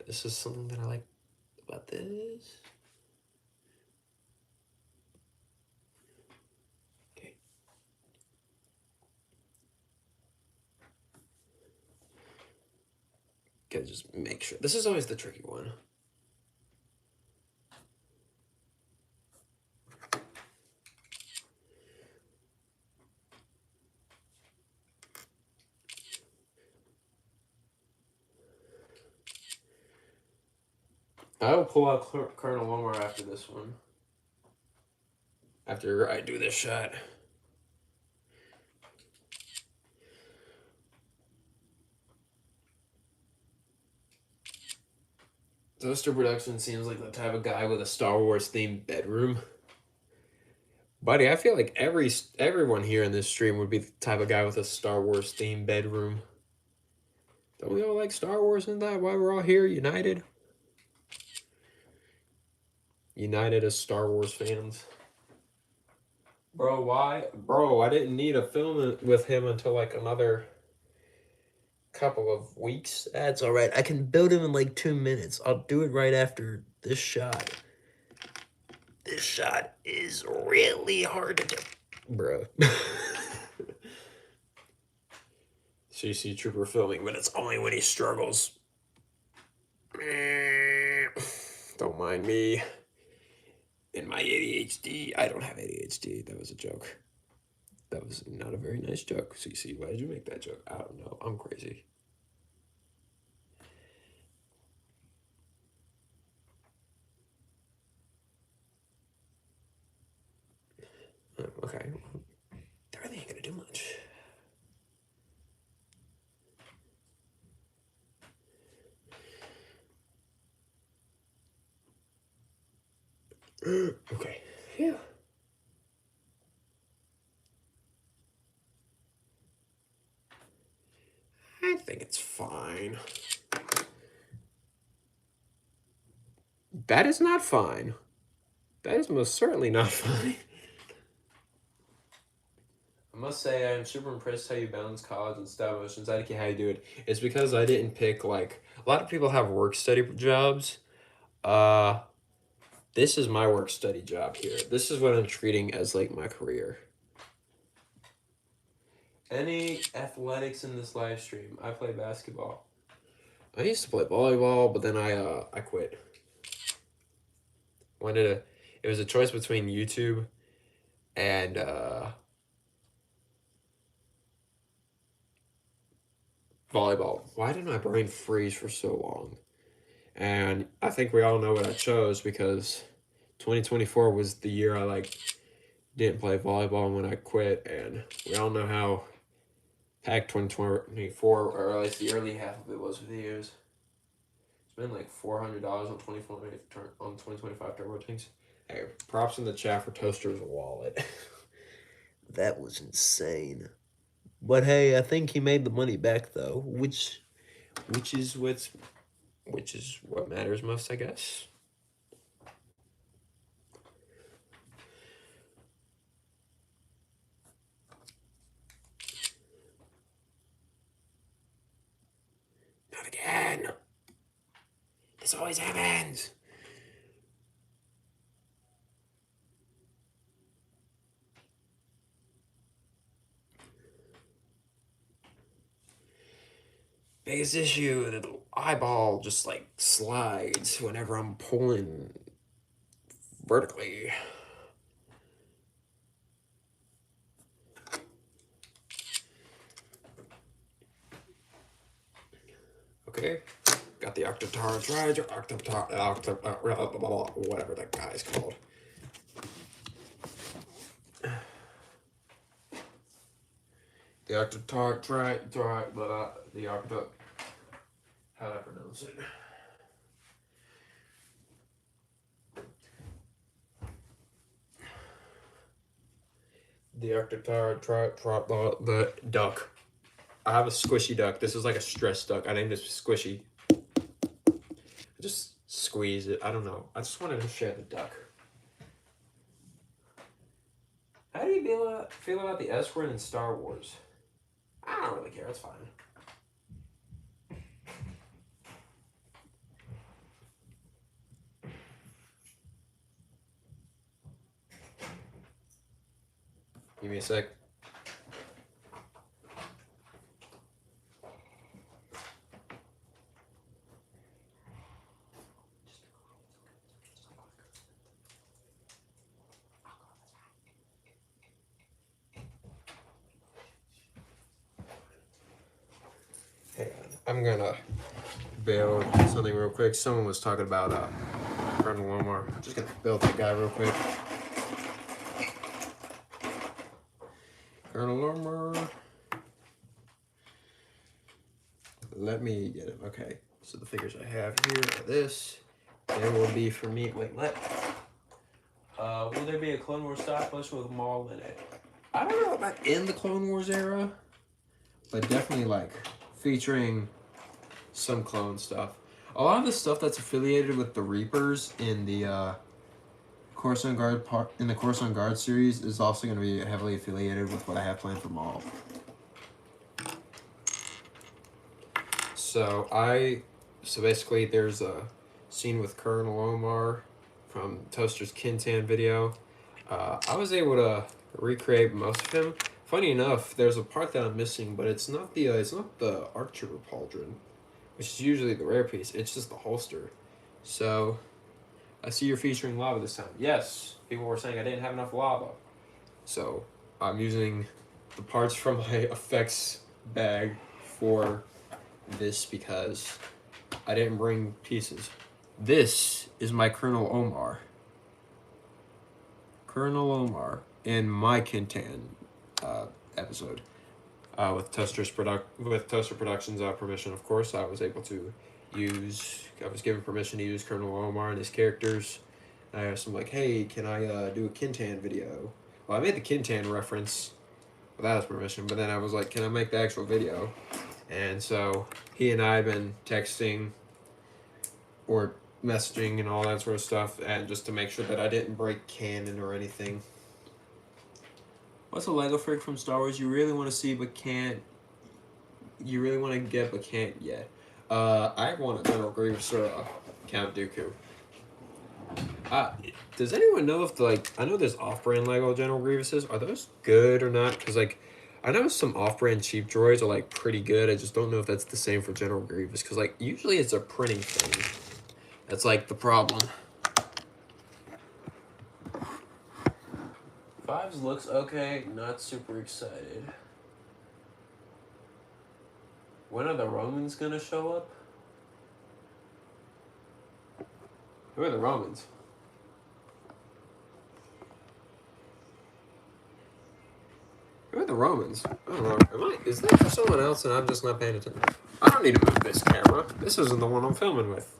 This is something that I like about this. Okay. Gotta just make sure. This is always the tricky one. I will pull out Colonel Omar after this one. After I do this shot. Toaster Production seems like the type of guy with a Star Wars themed bedroom. Buddy, I feel like everyone here in this stream would be the type of guy with a Star Wars themed bedroom. Don't we all like Star Wars and that? Why we're all here united? United as Star Wars fans. Bro, why? Bro, I didn't need a film with him until like another couple of weeks. That's all right. I can build him in like 2 minutes. I'll do it right after this shot. This shot is really hard to do. Bruh. CC Trooper filming, but it's only when he struggles. Don't mind me. In my ADHD. I don't have ADHD. That was a joke. That was not a very nice joke. CC, why did you make that joke? I don't know. I'm crazy. Okay. That really ain't gonna do much. Okay. Phew. I think it's fine. That is not fine. That is most certainly not fine. I must say I'm super impressed how you balance college and stop motions. I don't care how you do it. It's because I didn't pick like a lot of people have work study jobs. Uh this is my work study job here. This is what I'm treating as like my career. Any athletics in this live stream? I play basketball. I used to play volleyball, but then I quit. It was a choice between YouTube and volleyball. Why did my brain freeze for so long? And I think we all know what I chose because 2024 was the year I like didn't play volleyball when I quit, and we all know how packed 2024, or at least the early half of it was for the years. Spent like $400 on 2025 turbo tanks. Hey, props in the chat for Toaster's wallet. That was insane. But hey, I think he made the money back though, which is what matters most, I guess. Not again. This always happens. Biggest issue, the eyeball just like slides whenever I'm pulling vertically. Okay, got the Octotar Triger, whatever that guy's called. The Octotar the Octo. How do I pronounce it? The Octotar the duck. I have a squishy duck. This is like a stress duck. I named it Squishy. I just squeeze it. I don't know. I just wanted to share the duck. How do you feel about the S word in Star Wars? I don't really care. It's fine. Give me a sec. Hang on. I'm gonna build something real quick. Someone was talking about Colonel Omar. I'm just gonna build that guy real quick. Colonel Omar. Let me get him. Okay. So the figures I have here are this. There will be for me. Wait, will there be a Clone Wars stop motion with Maul in it? I don't know about in the Clone Wars era, but definitely like featuring some clone stuff. A lot of the stuff that's affiliated with the Reapers in the Coruscant Guard series is also going to be heavily affiliated with what I have planned for Maul. So basically there's a scene with Colonel Omar from Toaster's Kintan video. I was able to recreate most of him. Funny enough, there's a part that I'm missing, but it's not the Archer pauldron, which is usually the rare piece. It's just the holster. So I see you're featuring lava this time. Yes, people were saying I didn't have enough lava. So I'm using the parts from my effects bag for this because I didn't bring pieces. This is my Colonel Omar. Colonel Omar in my Kintan episode. With Toaster Productions permission, of course, I was able to I was given permission to use Colonel Omar and his characters. I asked him like, "Hey, can I do a Kintan video?" Well, I made the Kintan reference without his permission, but then I was like, "Can I make the actual video?" And so he and I have been texting or messaging and all that sort of stuff, and just to make sure that I didn't break canon or anything. What's a Lego figure from Star Wars you really want to see but can't? You really want to get but can't yet? I want a General Grievous or a Count Dooku. Does anyone know if I know there's off-brand Lego General Grievuses. Are those good or not? Because I know some off-brand cheap droids are pretty good. I just don't know if that's the same for General Grievous. Because usually it's a printing thing. That's the problem. Fives looks okay. Not super excited. When are the Romans gonna show up? Who are the Romans? Who are the Romans? I don't know. Is that for someone else and I'm just not paying attention? I don't need to move this camera. This isn't the one I'm filming with.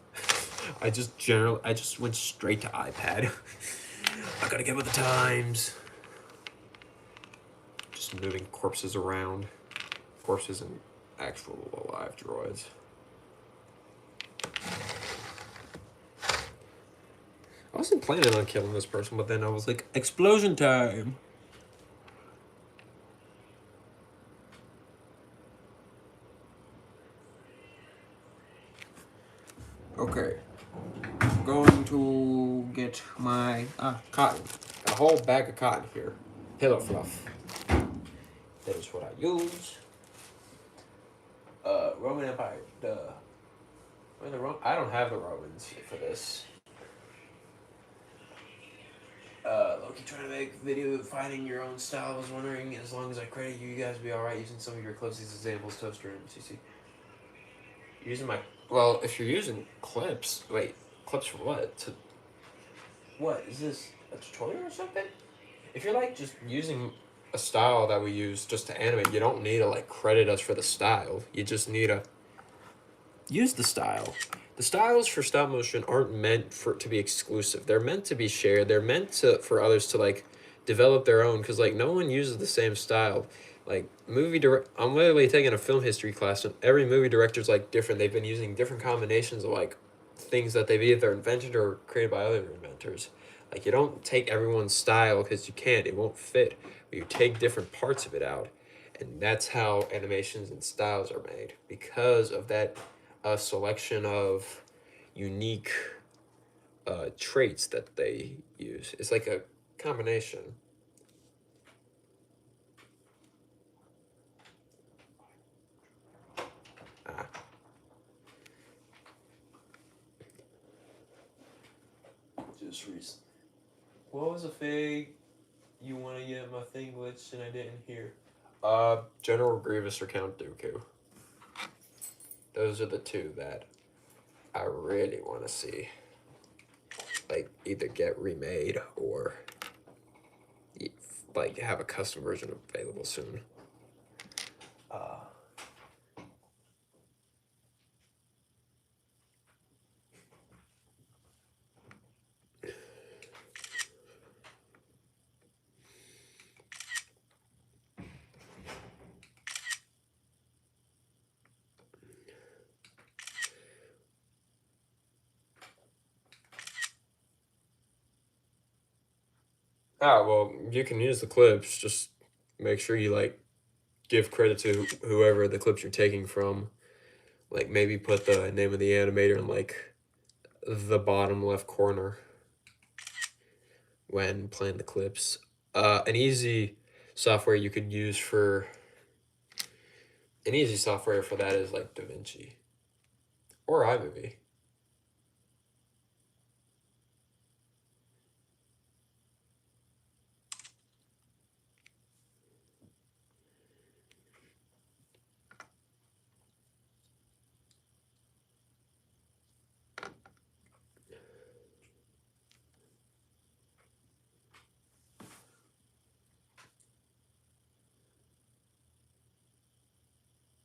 I just went straight to iPad. I gotta get with the times. Just moving corpses around. Corpses and actual alive droids. I wasn't planning on killing this person, but then I was like, explosion time! Okay. I'm going to get my cotton. A whole bag of cotton here. Pillow fluff. That is what I use. Roman Empire. Duh. I don't have the Romans for this. Loki trying to make a video finding your own style. I was wondering, as long as I credit you, you guys would be alright using some of your closest examples, Toaster and CC. Using my... Well, if you're using clips... Wait, clips for what? What? Is this a tutorial or something? If you're, just using a style that we use just to animate, you don't need to, credit us for the style. You just need to use the style. The styles for stop motion aren't meant to be exclusive. They're meant to be shared. They're meant for others to develop their own, because no one uses the same style. I'm literally taking a film history class, and every movie director's different. They've been using different combinations of things that they've either invented or created by other inventors. You don't take everyone's style, because you can't. It won't fit. But you take different parts of it out, and that's how animations and styles are made, because of that selection of unique traits that they use. It's like a combination. Just recent. What was a fake you want to get my thing glitched and I didn't hear? General Grievous or Count Dooku. Those are the two that I really want to see. Either get remade or have a custom version available soon. Well, you can use the clips. Just make sure you give credit to whoever the clips you're taking from. Maybe put the name of the animator in the bottom left corner when playing the clips. An easy software you could use for an easy software for that is like DaVinci or iMovie.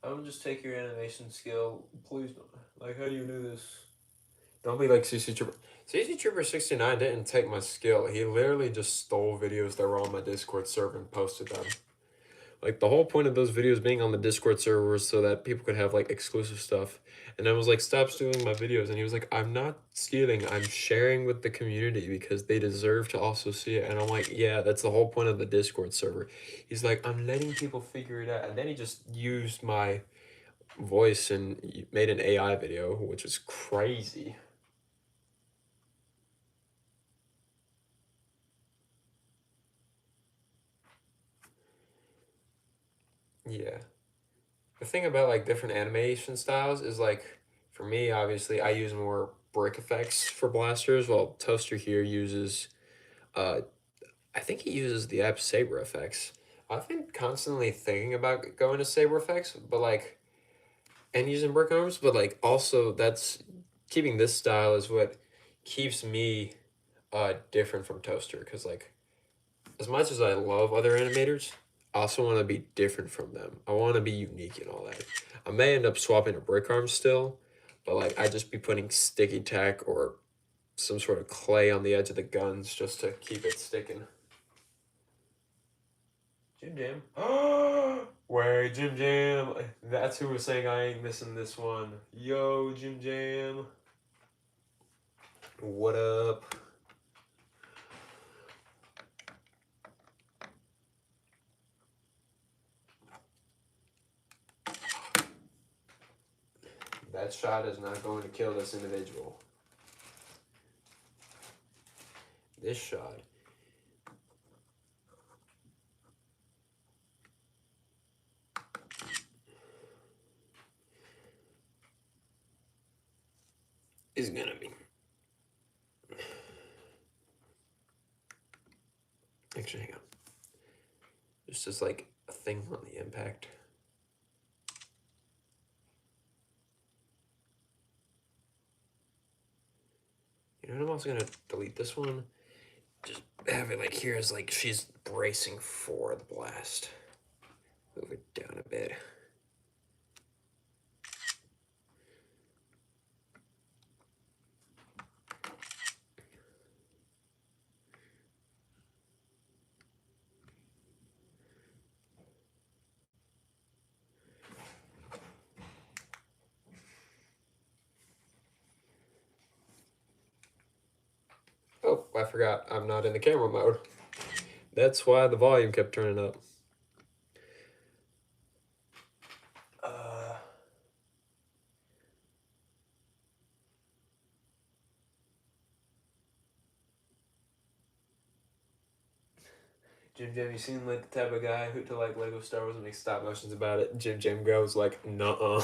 I would just take your animation skill. Please don't. Like, how do you do this? Don't be like CC Trooper. CC Trooper 69 didn't take my skill. He literally just stole videos that were on my Discord server and posted them. Like, the whole point of those videos being on the Discord server was so that people could have, like, exclusive stuff. And I was like, stop stealing my videos. And he was like, I'm not stealing. I'm sharing with the community because they deserve to also see it. And I'm like, yeah, that's the whole point of the Discord server. He's like, I'm letting people figure it out. And then he just used my voice and made an AI video, which was crazy. Yeah. The thing about like different animation styles is like for me, obviously, I use more brick effects for blasters, while Toaster here uses uh I think he uses the app Saber effects. I've been constantly thinking about going to Saber effects, but like and using brick arms, but like also that's keeping this style is what keeps me different from Toaster because like as much as I love other animators, I also want to be different from them. I want to be unique and all that. I may end up swapping a brick arm still, but like I just be putting sticky tack or some sort of clay on the edge of the guns just to keep it sticking. Jim Jam. Wait, Jim Jam. That's who was saying I ain't missing this one. Yo, Jim Jam. What up? That shot is not going to kill this individual. This shot is gonna be. Actually, hang on. There's just like a thing on the impact. You know what? I'm also gonna delete this one. Just have it like here as like she's bracing for the blast. Move it down a bit. Oh, I forgot. I'm not in the camera mode. That's why the volume kept turning up. Jim Jam, you seem like the type of guy who to like Lego Star Wars and make stop motions about it. Jim Jam goes like, nuh-uh.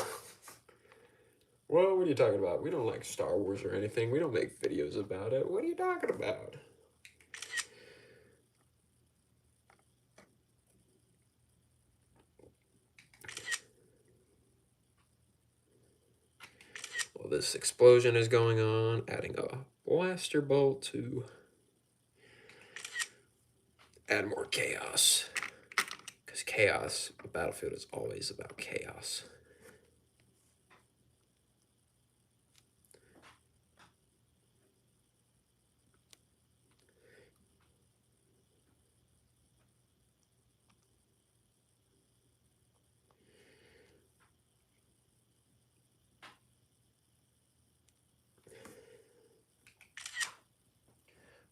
Well, what are you talking about? We don't like Star Wars or anything. We don't make videos about it. What are you talking about? Well, this explosion is going on, adding a blaster bolt to add more chaos. Because chaos, a battlefield is always about chaos.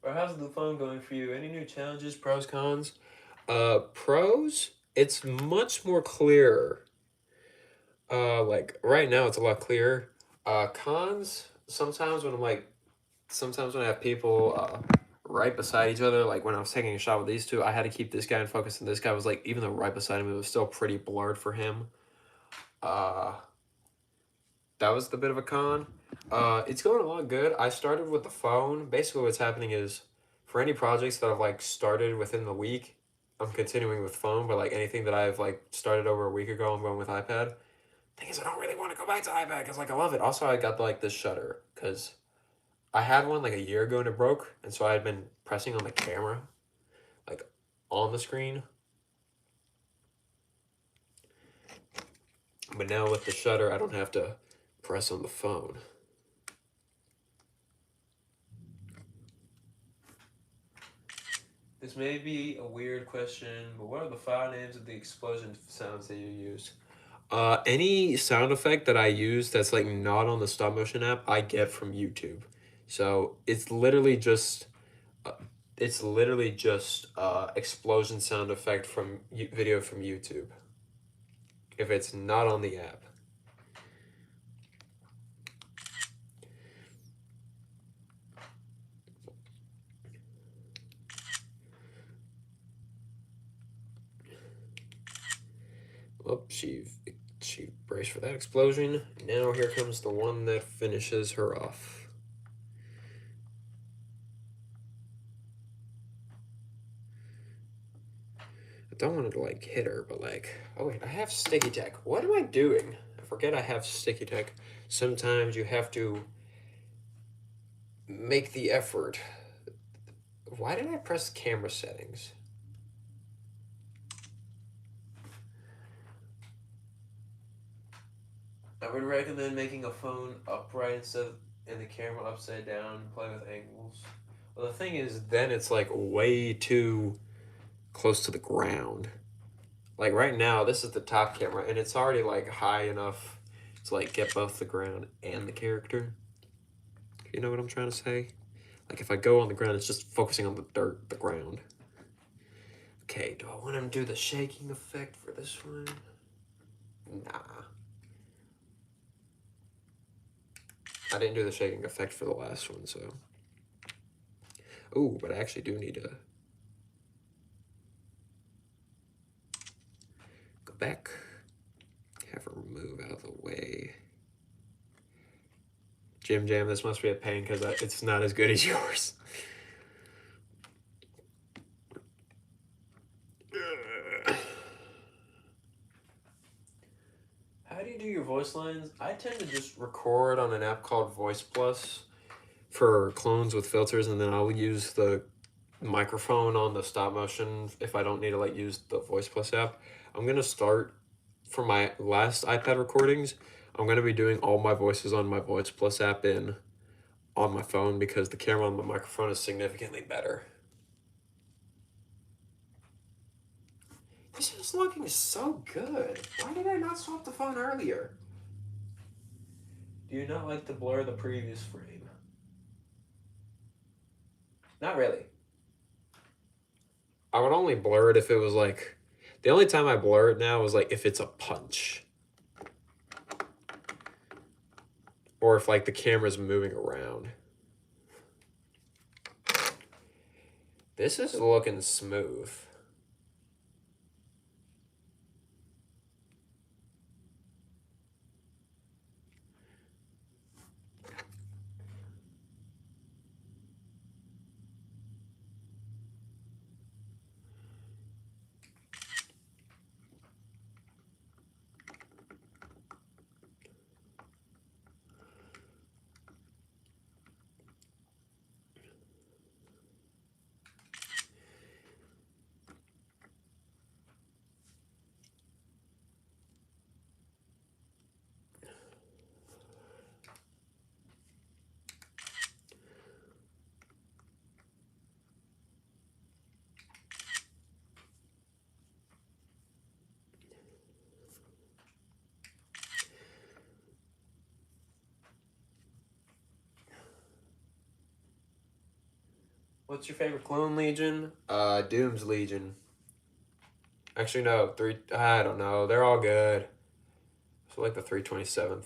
But how's the fun going for you? Any new challenges, pros, cons? Pros, it's much more clearer. Like right now it's a lot clearer. Cons, sometimes when I have people right beside each other. Like when I was taking a shot with these two, I had to keep this guy in focus, and this guy was like, even though right beside him, it was still pretty blurred for him. Uh, that was the bit of a con. It's going along good. I started with the phone. Basically, what's happening is for any projects that I've like started within the week, I'm continuing with phone. But like anything that I've like started over a week ago, I'm going with iPad. Thing is, I don't really want to go back to iPad because like I love it. Also, I got like this shutter because I had one like a year ago and it broke, and so I had been pressing on the camera, like on the screen. But now with the shutter, I don't have to press on the phone. This may be a weird question, but what are the file names of the explosion sounds that you use? Any sound effect that I use that's like not on the stop motion app, I get from YouTube. So uh, it's literally just explosion sound effect from video from YouTube. If it's not on the app. Oh, she braced for that explosion. Now here comes the one that finishes her off. I don't want to like hit her, but like, oh wait, I have sticky tack. What am I doing? I forget I have sticky tack. Sometimes you have to make the effort. Why did I press camera settings? I would recommend making a phone upright instead of and the camera upside down. Play with angles. Well, the thing is, then it's like way too close to the ground. Like right now, this is the top camera, and it's already like high enough to like get both the ground and the character. You know what I'm trying to say? Like if I go on the ground, it's just focusing on the dirt, the ground. Okay, do I want to do the shaking effect for this one? Nah. I didn't do the shaking effect for the last one, so. Ooh, but I actually do need to go back. Have her move out of the way. Jim Jam, this must be a pain because it's not as good as yours. How do you do your voice lines? I tend to just record on an app called Voice Plus for clones with filters, and then I'll use the microphone on the stop motion if I don't need to like use the Voice Plus app. I'm gonna start for my last iPad recordings. I'm gonna be doing all my voices on my Voice Plus app on my phone because the camera on the microphone is significantly better. This is looking so good. Why did I not swap the phone earlier? Do you not like to blur the previous frame? Not really. I would only blur it if it was like... The only time I blur it now is like if it's a punch. Or if like the camera's moving around. This is looking smooth. What's your favorite clone legion? Doom's Legion. Actually, no, I don't know. They're all good. So like the 327th.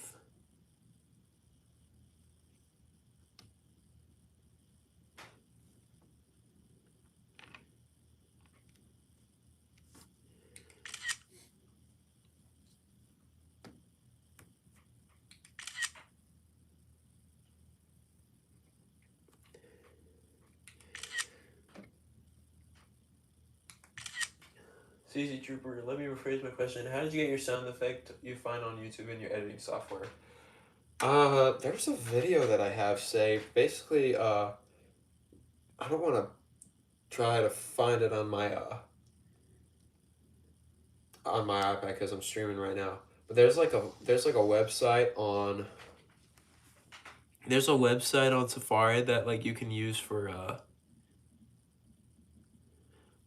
CZ Trooper, let me rephrase my question. How did you get your sound effect you find on YouTube in your editing software? There's a video that I have saved. Basically, I don't want to try to find it on my iPad because I'm streaming right now. But there's like a website on there's a website on Safari that like you can use for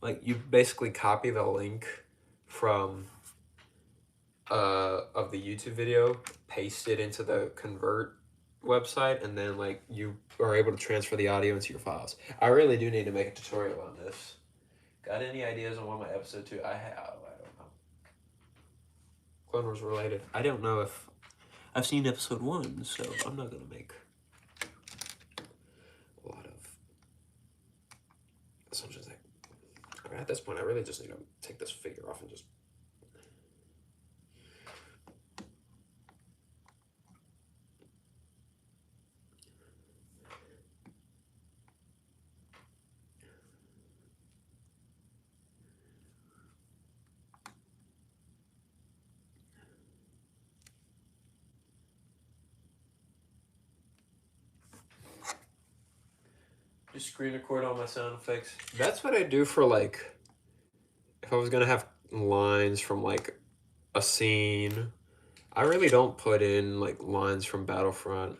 like you basically copy the link from of the YouTube video, paste it into the convert website, and then like you are able to transfer the audio into your files. I really do need to make a tutorial on this. Got any ideas on what my episode 2? I don't know. Clone Wars related. I don't know if I've seen episode 1, so I'm not gonna make a lot of assumptions. I mean, at this point, I really just need to take this figure off and just screen record all my sound effects. That's what I do for like, if I was gonna have lines from like a scene. I really don't put in like lines from Battlefront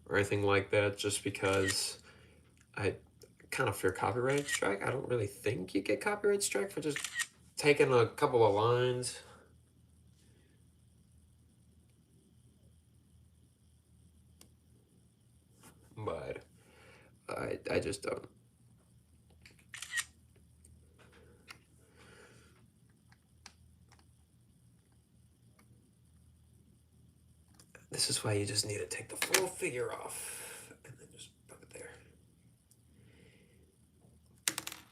or anything like that just because I kind of fear copyright strike. I don't really think you get copyright strike for just taking a couple of lines. But I just don't. This is why you just need to take the full figure off and then just put it there.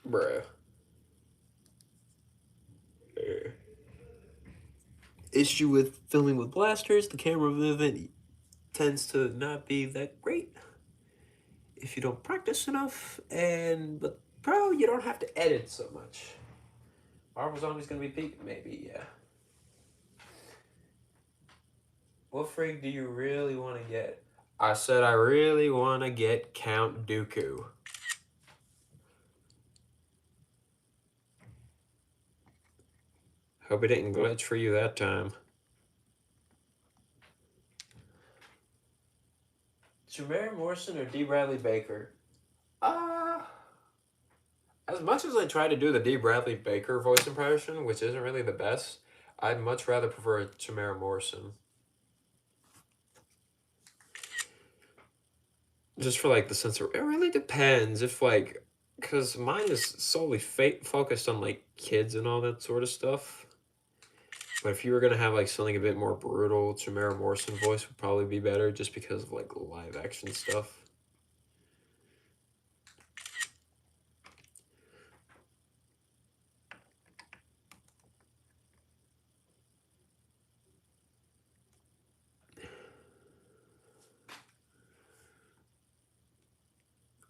Bruh. Issue with filming with blasters, the camera movement tends to not be that great if you don't practice enough, but pro, you don't have to edit so much. Marvel Zombie's gonna be peak, maybe, yeah. What frig do you really want to get? I said I really want to get Count Dooku. Hope it didn't glitch for you that time. Jamara Morrison or D. Bradley Baker? As much as I try to do the D. Bradley Baker voice impression, which isn't really the best, I'd much rather prefer Jamara Morrison. Just for like the sense of, it really depends if like, because mine is solely focused on like kids and all that sort of stuff. But if you were gonna have like something a bit more brutal, Jamara Morrison voice would probably be better just because of like live action stuff.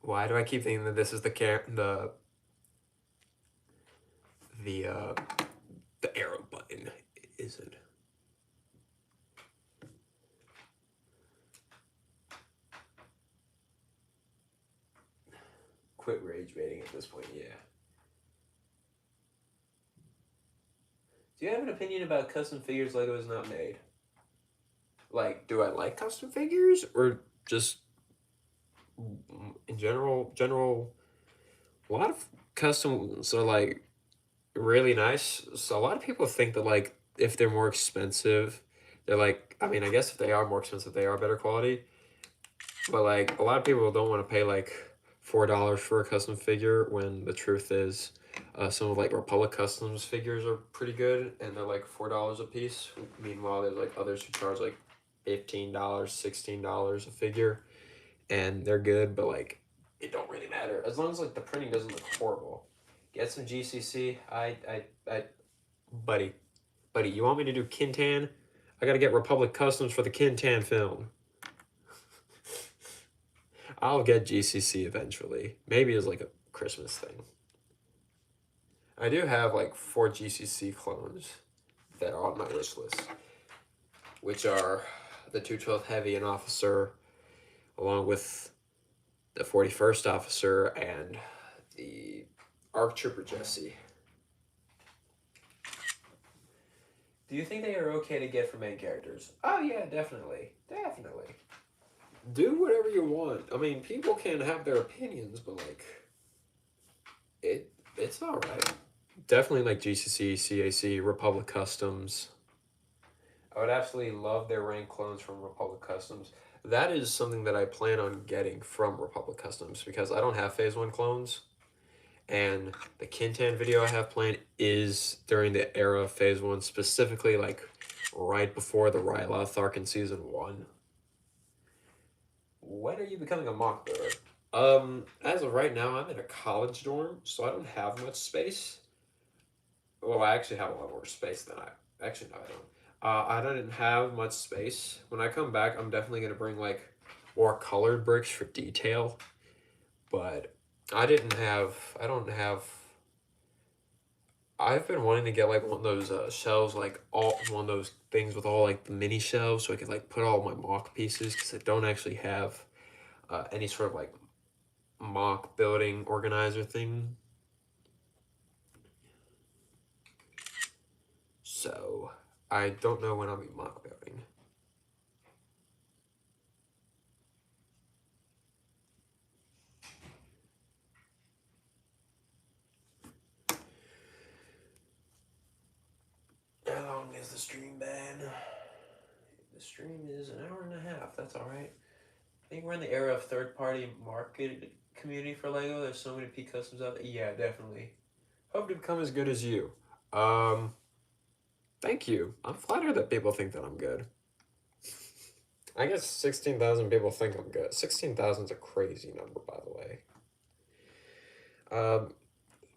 Why do I keep thinking that this is the arrow button? It isn't. Quit rage baiting at this point, yeah. Do you have an opinion about custom figures Lego is not made? Like, do I like custom figures or just in general, a lot of customs are like really nice. So a lot of people think that like if they're more expensive, they're like, I mean, I guess if they are more expensive, they are better quality. But like a lot of people don't want to pay like $4 for a custom figure when the truth is some of like Republic Customs figures are pretty good and they're like $4 a piece. Meanwhile, there's like others who charge like $15, $16 a figure and they're good, but like it don't really matter as long as like the printing doesn't look horrible. Get some GCC. Buddy, you want me to do Kintan? I gotta get Republic Customs for the Kintan film. I'll get GCC eventually. Maybe as like a Christmas thing. I do have like 4 GCC clones that are on my wish list, which are the 212th Heavy and Officer, along with the 41st Officer and the ARC Trooper Jesse. Do you think they are okay to get for main characters? Oh yeah, definitely. Definitely. Do whatever you want. I mean, people can have their opinions, but like it's alright. Definitely like GCC, CAC, Republic Customs. I would absolutely love their rank clones from Republic Customs. That is something that I plan on getting from Republic Customs because I don't have Phase 1 clones. And the Kintan video I have planned is during the era of Phase 1, specifically like right before the Ryloth arc in Season 1. When are you becoming a mock builder? As of right now, I'm in a college dorm, so I don't have much space. Well, I actually have a lot more space than I... Actually, no, I don't. I didn't have much space. When I come back, I'm definitely going to bring, like, more colored bricks for detail. But I don't have... I've been wanting to get, like, one of those shelves, like, one of those things with all, like, the mini shelves so I can, like, put all my mock pieces because I don't actually have any sort of, like, mock building organizer thing. So, I don't know when I'll be mock building. How long is the stream been? The stream is an hour and a half. That's alright. I think we're in the era of third-party market community for LEGO. There's so many P customs out there. Yeah, definitely. Hope to become as good as you. Thank you. I'm flattered that people think that I'm good. I guess 16,000 people think I'm good. 16,000 is a crazy number, by the way.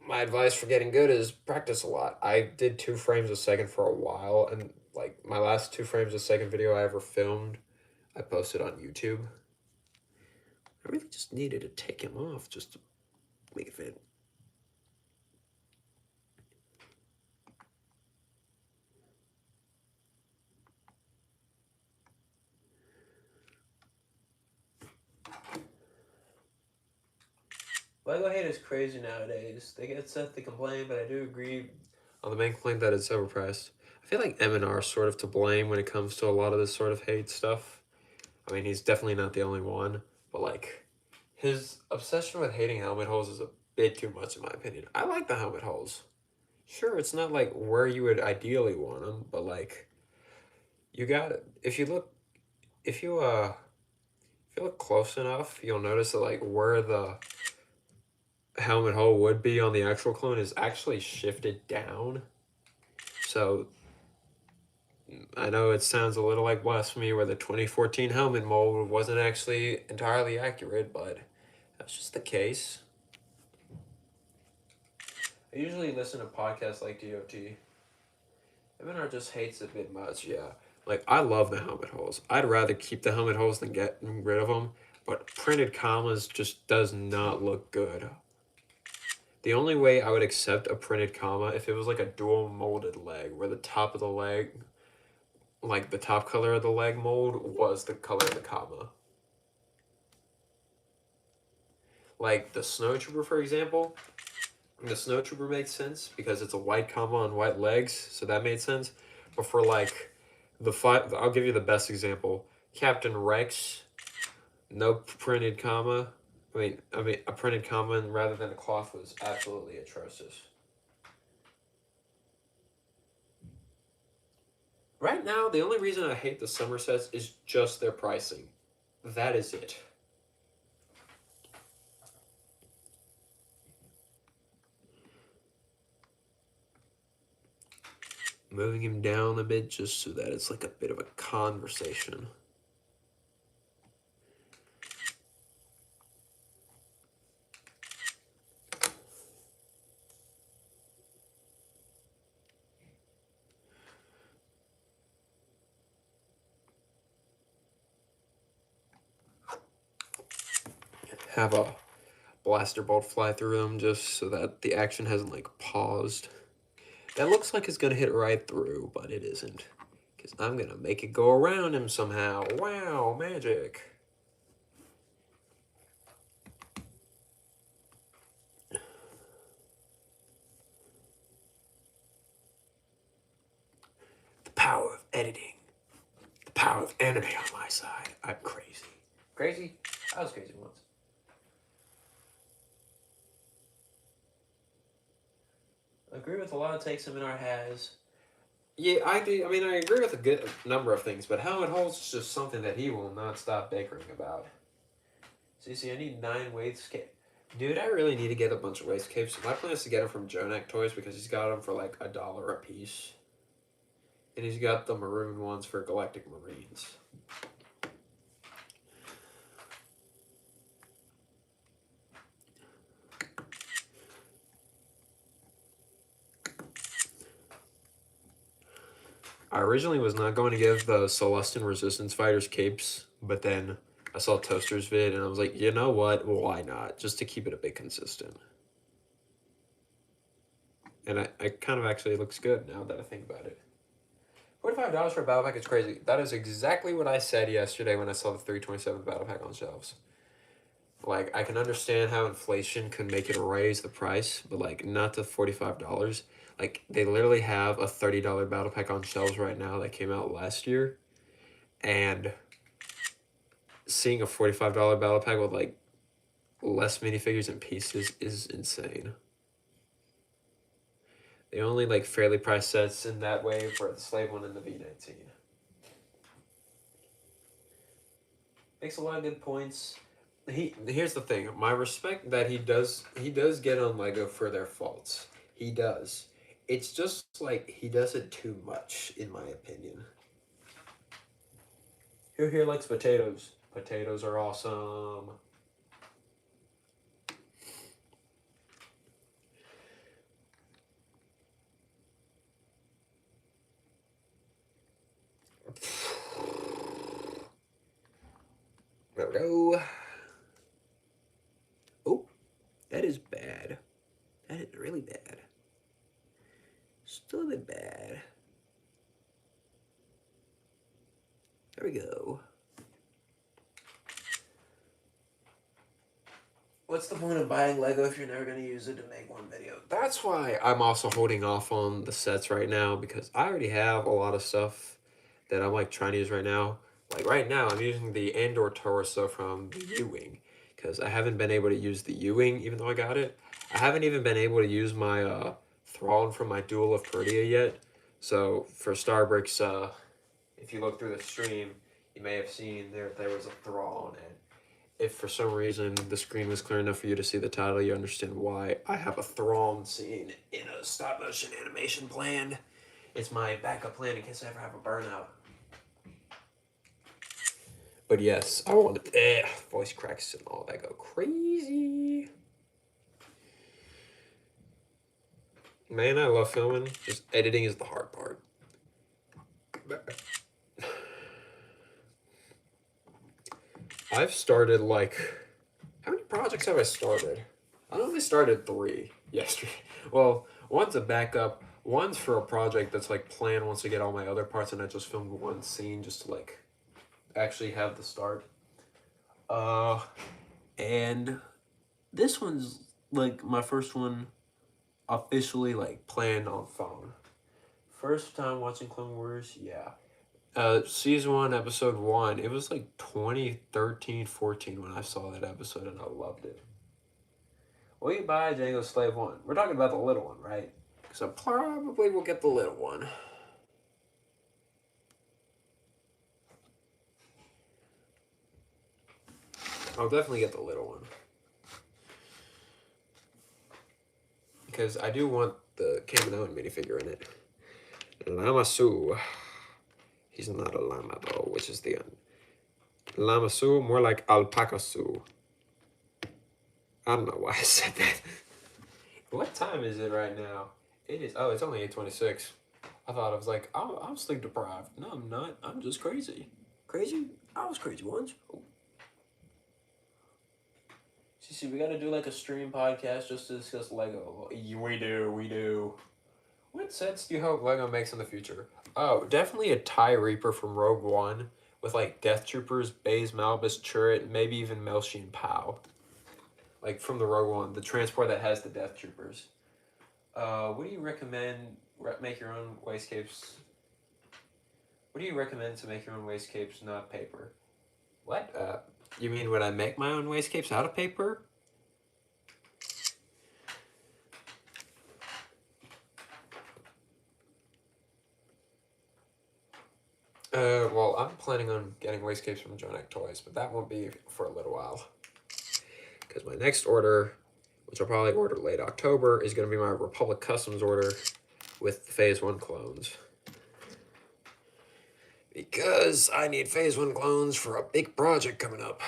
My advice for getting good is practice a lot. I did 2 frames a second for a while, and like my last 2 frames a second video I ever filmed, I posted on YouTube. I really just needed to take him off just to make it fit. LEGO hate is crazy nowadays. They get set to complain, but I do agree on the main complaint that it's overpriced. I feel like M&R is sort of to blame when it comes to a lot of this sort of hate stuff. I mean, he's definitely not the only one, but like, his obsession with hating helmet holes is a bit too much in my opinion. I like the helmet holes. Sure, it's not like where you would ideally want them, but like, you got it. If you look close enough, you'll notice that like where the helmet hole would be on the actual clone is actually shifted down. So I know it sounds a little like blasphemy where the 2014 helmet mold wasn't actually entirely accurate, but that's just the case. I usually listen to podcasts like DOT. MNR just hates it a bit much, yeah. Like, I love the helmet holes. I'd rather keep the helmet holes than get rid of them, but printed commas just does not look good. The only way I would accept a printed comma if it was like a dual molded leg, where the top of the leg, like the top color of the leg mold was the color of the comma. Like the Snowtrooper, for example. The Snowtrooper makes sense because it's a white comma on white legs, so that made sense. But for like I'll give you the best example. Captain Rex, no printed comma. I mean, a printed comma rather than a cloth was absolutely atrocious. Right now, the only reason I hate the summer sets is just their pricing. That is it. Moving him down a bit just so that it's like a bit of a conversation. Have a blaster bolt fly through them just so that the action hasn't like paused. That looks like it's gonna hit right through, but it isn't. Because I'm gonna make it go around him somehow. Wow, magic. The power of editing. The power of anime on my side. I'm crazy. Crazy? I was crazy once. I agree with a lot of takes Seminar has. Yeah, I do. I mean, I agree with a good number of things, but how it holds is just something that he will not stop bickering about. So you see, I need 9 waistcape. Dude, I really need to get a bunch of waistcapes. My plan is to get them from Jonak Toys because he's got them for like $1 a piece. And he's got the maroon ones for Galactic Marines. I originally was not going to give the Sullust and Resistance Fighters capes, but then I saw Toaster's vid and I was like, you know what? Why not? Just to keep it a bit consistent. And I kind of actually looks good now that I think about it. $45 for a battle pack is crazy. That is exactly what I said yesterday when I saw the 327 battle pack on shelves. Like, I can understand how inflation could make it raise the price, but like not to $45. Like, they literally have a $30 battle pack on shelves right now that came out last year. And seeing a $45 battle pack with like less minifigures and pieces is insane. They only like fairly priced sets in that way for the Slave one and the V19. Makes a lot of good points. Here's the thing. My respect that he does get on Lego for their faults. He does. It's just like he does it too much, in my opinion. Who here likes potatoes? Potatoes are awesome. There we go. Oh, that is bad. That is really bad. Still a bit bad. There we go. What's the point of buying Lego if you're never going to use it to make one video? That's why I'm also holding off on the sets right now, because I already have a lot of stuff that I'm like trying to use right now. Like right now, I'm using the Andor torso from the U-Wing because I haven't been able to use the U-Wing even though I got it. I haven't even been able to use my Thrawn from my Duel of Peridia yet. So for Starbricks, if you look through the stream, you may have seen there was a Thrawn, and if for some reason the screen was clear enough for you to see the title, you understand why I have a Thrawn scene in a stop-motion animation planned. It's my backup plan in case I ever have a burnout. But yes, I want to... voice cracks and all that go crazy. Man, I love filming. Just editing is the hard part. I've started like... How many projects have I started? I only started 3 yesterday. Well, one's a backup. One's for a project that's like planned once I get all my other parts, and I just filmed one scene just to like actually have the start. And this one's like my first one officially like planned on phone. First time watching Clone Wars, yeah. Season 1, episode 1, it was like 2013, 14 when I saw that episode, and I loved it. Will you buy Django Slave 1? We're talking about the little one, right? Because I probably will get the little one. I'll definitely get the little one. Because I do want the Kaminoan minifigure in it. Lama Su. He's not a llama though, which is the end. Lama Su, more like Alpaca Su. I don't know why I said that. What time is it right now? It is, oh, it's only 8:26. I thought I was like, I'm sleep deprived. No, I'm not. I'm just crazy. Crazy? I was crazy once. Oh. See, we gotta do like a stream podcast just to discuss Lego. We do. What sets do you hope Lego makes in the future? Oh, definitely a TIE Reaper from Rogue One with like Death Troopers, Baze, Malbus, Chirrut, maybe even Melshi and Pow. Like from the Rogue One, the transport that has the Death Troopers. What do you recommend? Make your own wastegapes. What do you recommend to make your own wastegapes, not paper? What? You mean would I make my own wastegapes out of paper? Well, I'm planning on getting wastegapes from Jonak Toys, but that won't be for a little while. Because my next order, which I'll probably order late October, is going to be my Republic Customs order with the Phase 1 clones. Because I need Phase 1 clones for a big project coming up.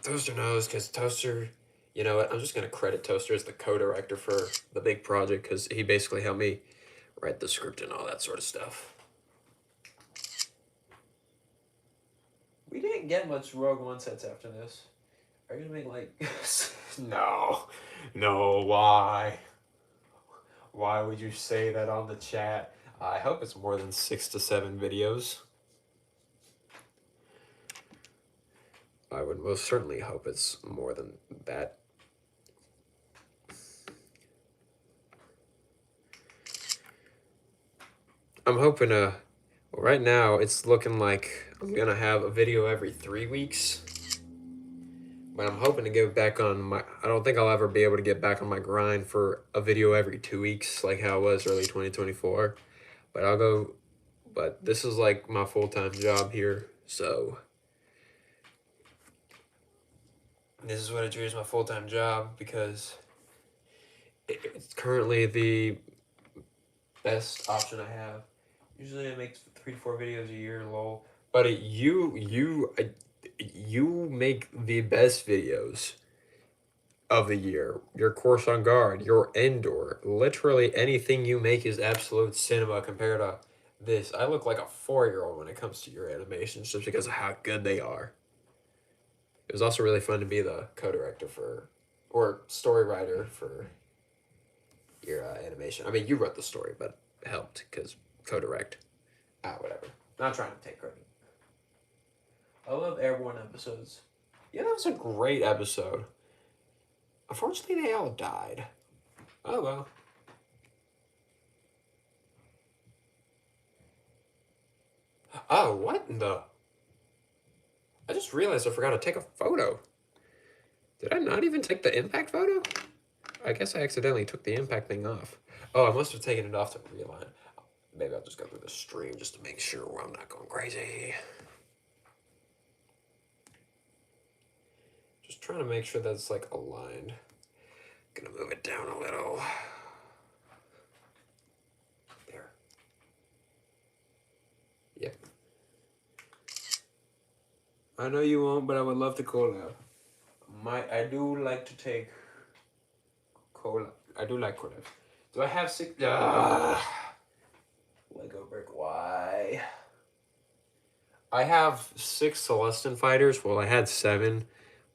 Toaster knows, because Toaster, you know what, I'm just going to credit Toaster as the co-director for the big project, because he basically helped me write the script and all that sort of stuff. We didn't get much Rogue One sets after this. Are you gonna make like... No, why? Why would you say that on the chat? I hope it's more than 6 to 7 videos. I would most certainly hope it's more than that. I'm hoping well, right now it's looking like I'm gonna have a video every 3 weeks. But I'm hoping to get back on my... I don't think I'll ever be able to get back on my grind for a video every 2 weeks like how it was early 2024. But I'll go... But this is like my full-time job here, so... This is what I treat as my full-time job because it's currently the best option I have. Usually I make 3 to 4 videos a year, lol. But you make the best videos of the year. Your Course on Guard, your Endor, literally anything you make is absolute cinema compared to this. I look like a 4-year-old when it comes to your animations just because of how good they are. It was also really fun to be the co-director for, or story writer for your animation. I mean, you wrote the story, but it helped because co-direct. Whatever. Not trying to take credit. I love Airborne episodes. Yeah, that was a great episode. Unfortunately, they all died. Oh, well. Oh, what in the... I just realized I forgot to take a photo. Did I not even take the impact photo? I guess I accidentally took the impact thing off. Oh, I must have taken it off to realign. Maybe I'll just go through the stream just to make sure I'm not going crazy. Just trying to make sure that's like aligned. Gonna move it down a little. There. Yep. I know you won't, but I would love to collab. I do like to take collab. I do like collab. Do I have 6? Lego brick. Why? I have 6 Sullust fighters. Well, I had 7,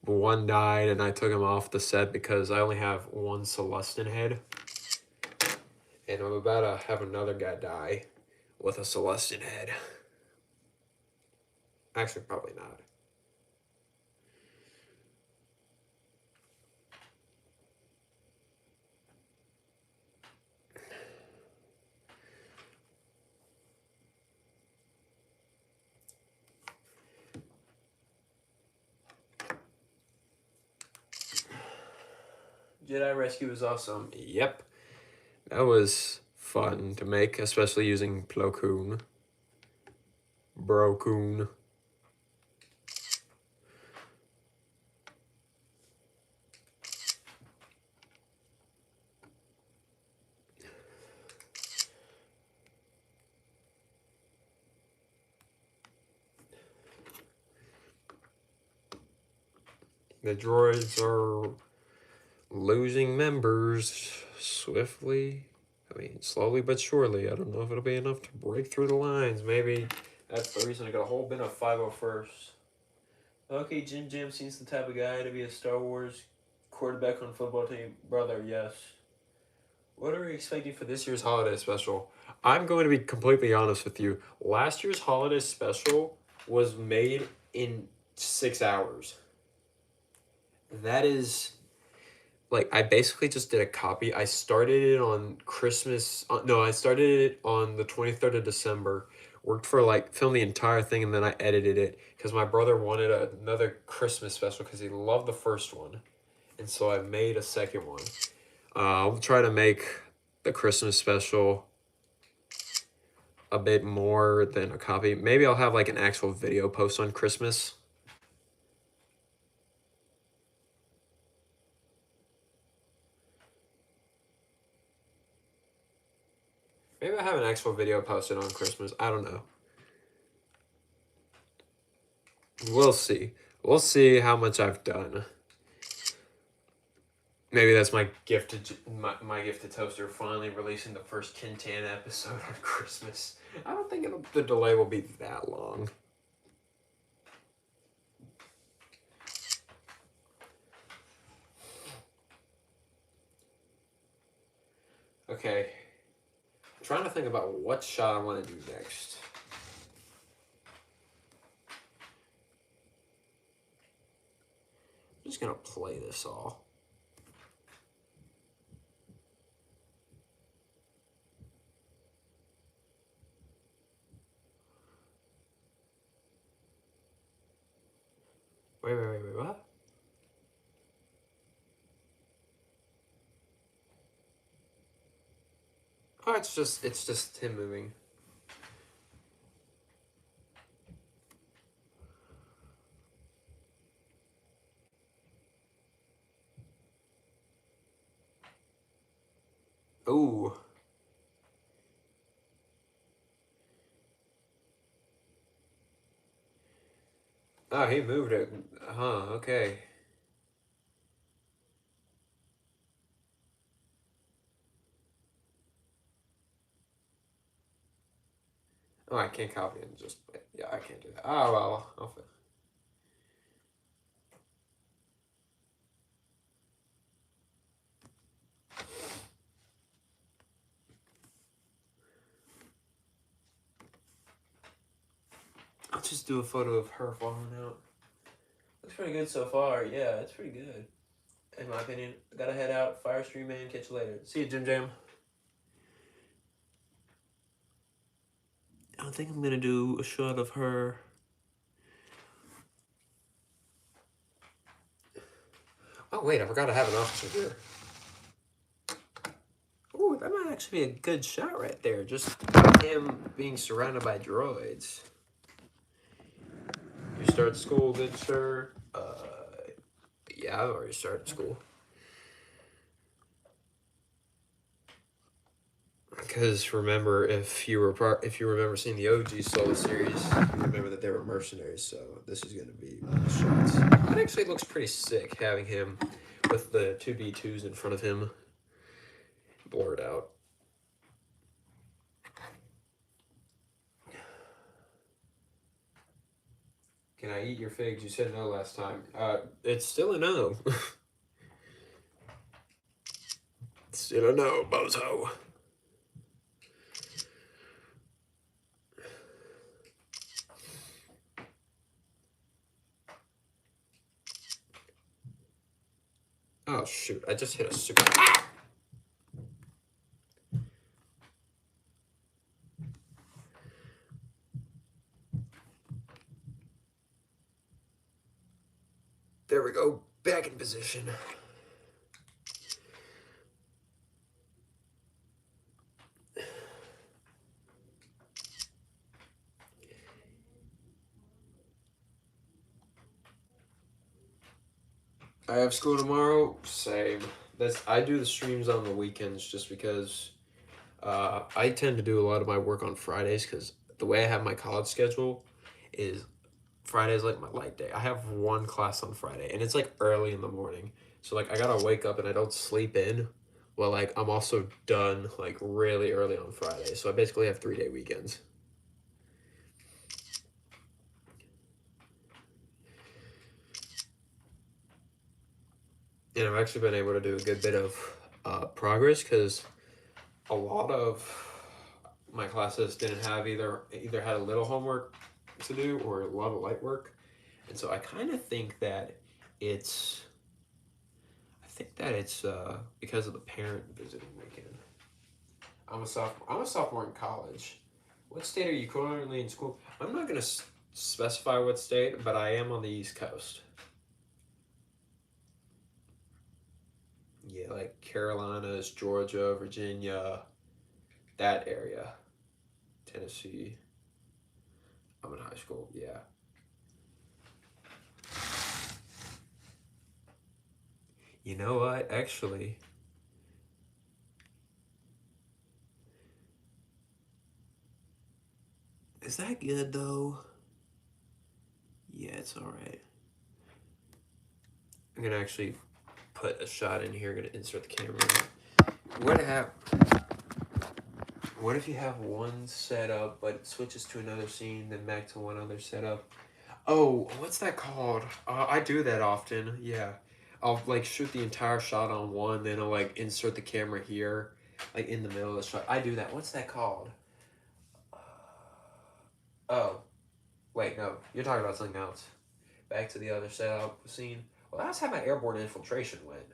but 1 died, and I took him off the set because I only have 1 Sullust head. And I'm about to have another guy die with a Sullust head. Actually, probably not. Jedi Rescue was awesome. Yep. That was fun to make, especially using Plo Koon. Bro Koon. The droids are losing members swiftly. I mean, slowly but surely. I don't know if it'll be enough to break through the lines. Maybe That's the reason I got a whole bin of 501st. Okay, Jim Jam seems the type of guy to be a Star Wars quarterback on football team. Brother, yes. What are we expecting for this year's holiday special? I'm going to be completely honest with you. Last year's holiday special was made in 6 hours. That is like I basically just did a copy. I started it on Christmas. No, I started it on the 23rd of December. Worked for like filmed the entire thing and then I edited it because my brother wanted another Christmas special because he loved the first one, and so I made a second one. I'll try to make the Christmas special a bit more than a copy. Maybe I'll have like an actual video post on Christmas. Maybe I have an actual video posted on Christmas. I don't know. We'll see. We'll see how much I've done. Maybe that's my gift to my gift to Toaster, finally releasing the first Kintan episode on Christmas. I don't think the delay will be that long. Okay. I'm trying to think about what shot I want to do next. I'm just going to play this all. Wait, what? Oh, it's just him moving. Ooh. Oh, he moved it. Huh, okay. Oh, I can't copy and just... Yeah, I can't do that. Oh, well. I'll just do a photo of her falling out. Looks pretty good so far. Yeah, it's pretty good. In my opinion. Gotta head out. Fire stream, man. Catch you later. See you, Jim Jam. I think I'm gonna do a shot of her. Oh, wait, I forgot I have an officer here. Ooh, that might actually be a good shot right there. Just him being surrounded by droids. You start school, good sir? Yeah, I've already started school. Because remember, if you remember seeing the OG Sullust series, you remember that they were mercenaries. So this is gonna be shots. That actually looks pretty sick, having him with the 2B2s in front of him, blurred out. Can I eat your figs? You said no last time. It's still a no. Still a no, bozo. Oh shoot! I just hit a super. Ah! There we go. Back in position. I have school tomorrow. Same. I do the streams on the weekends just because I tend to do a lot of my work on Fridays because the way I have my college schedule is Friday's like my light day. I have one class on Friday and it's like early in the morning. So like I gotta wake up and I don't sleep in. Well, like I'm also done like really early on Friday. So I basically have 3-day weekends. And I've actually been able to do a good bit of progress because a lot of my classes didn't have either had a little homework to do or a lot of light work, and so I kind of think that it's because of the parent visiting weekend. I'm a sophomore in college. What state are you currently in school? I'm not gonna specify what state, but I am on the East Coast. Yeah, like Carolinas, Georgia, Virginia, that area. Tennessee. I'm in high school. Yeah. You know what? Actually, is that good though? Yeah, it's all right. I'm gonna actually put a shot in here. I'm gonna insert the camera. What hap- What if you have one setup, but it switches to another scene, then back to one other setup? Oh, what's that called? I do that often. Yeah, I'll like shoot the entire shot on one, then I'll like insert the camera here, like in the middle of the shot. I do that. What's that called? Oh, wait, no, you're talking about something else. Back to the other setup scene. Well, that's how my airborne infiltration went.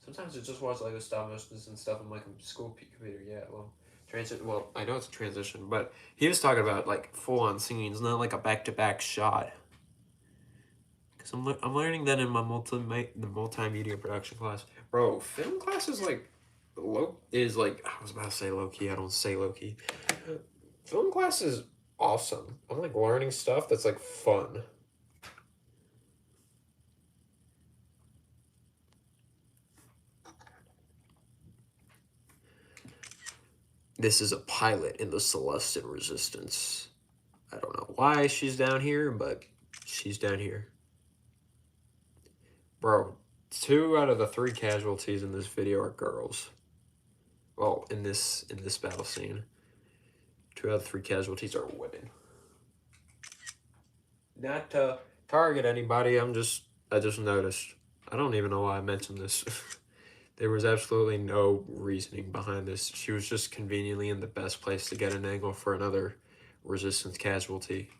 Sometimes it just was like a stop motions and stuff on my school computer. Yeah, well, transit. Well, I know it's a transition, but he was talking about like full on scenes, not like a back to back shot. Because I'm learning that in my the multimedia production class, bro. Film class is like I was about to say low key. I don't say low key. Film class is awesome. I'm like learning stuff that's like fun. This is a pilot in the Sullust and Resistance. I don't know why she's down here, but she's down here. Bro, 2 out of the 3 casualties in this video are girls. Well, in this battle scene, 2 out of 3 casualties are women. Not to target anybody, I just noticed. I don't even know why I mentioned this. There was absolutely no reasoning behind this. She was just conveniently in the best place to get an angle for another resistance casualty.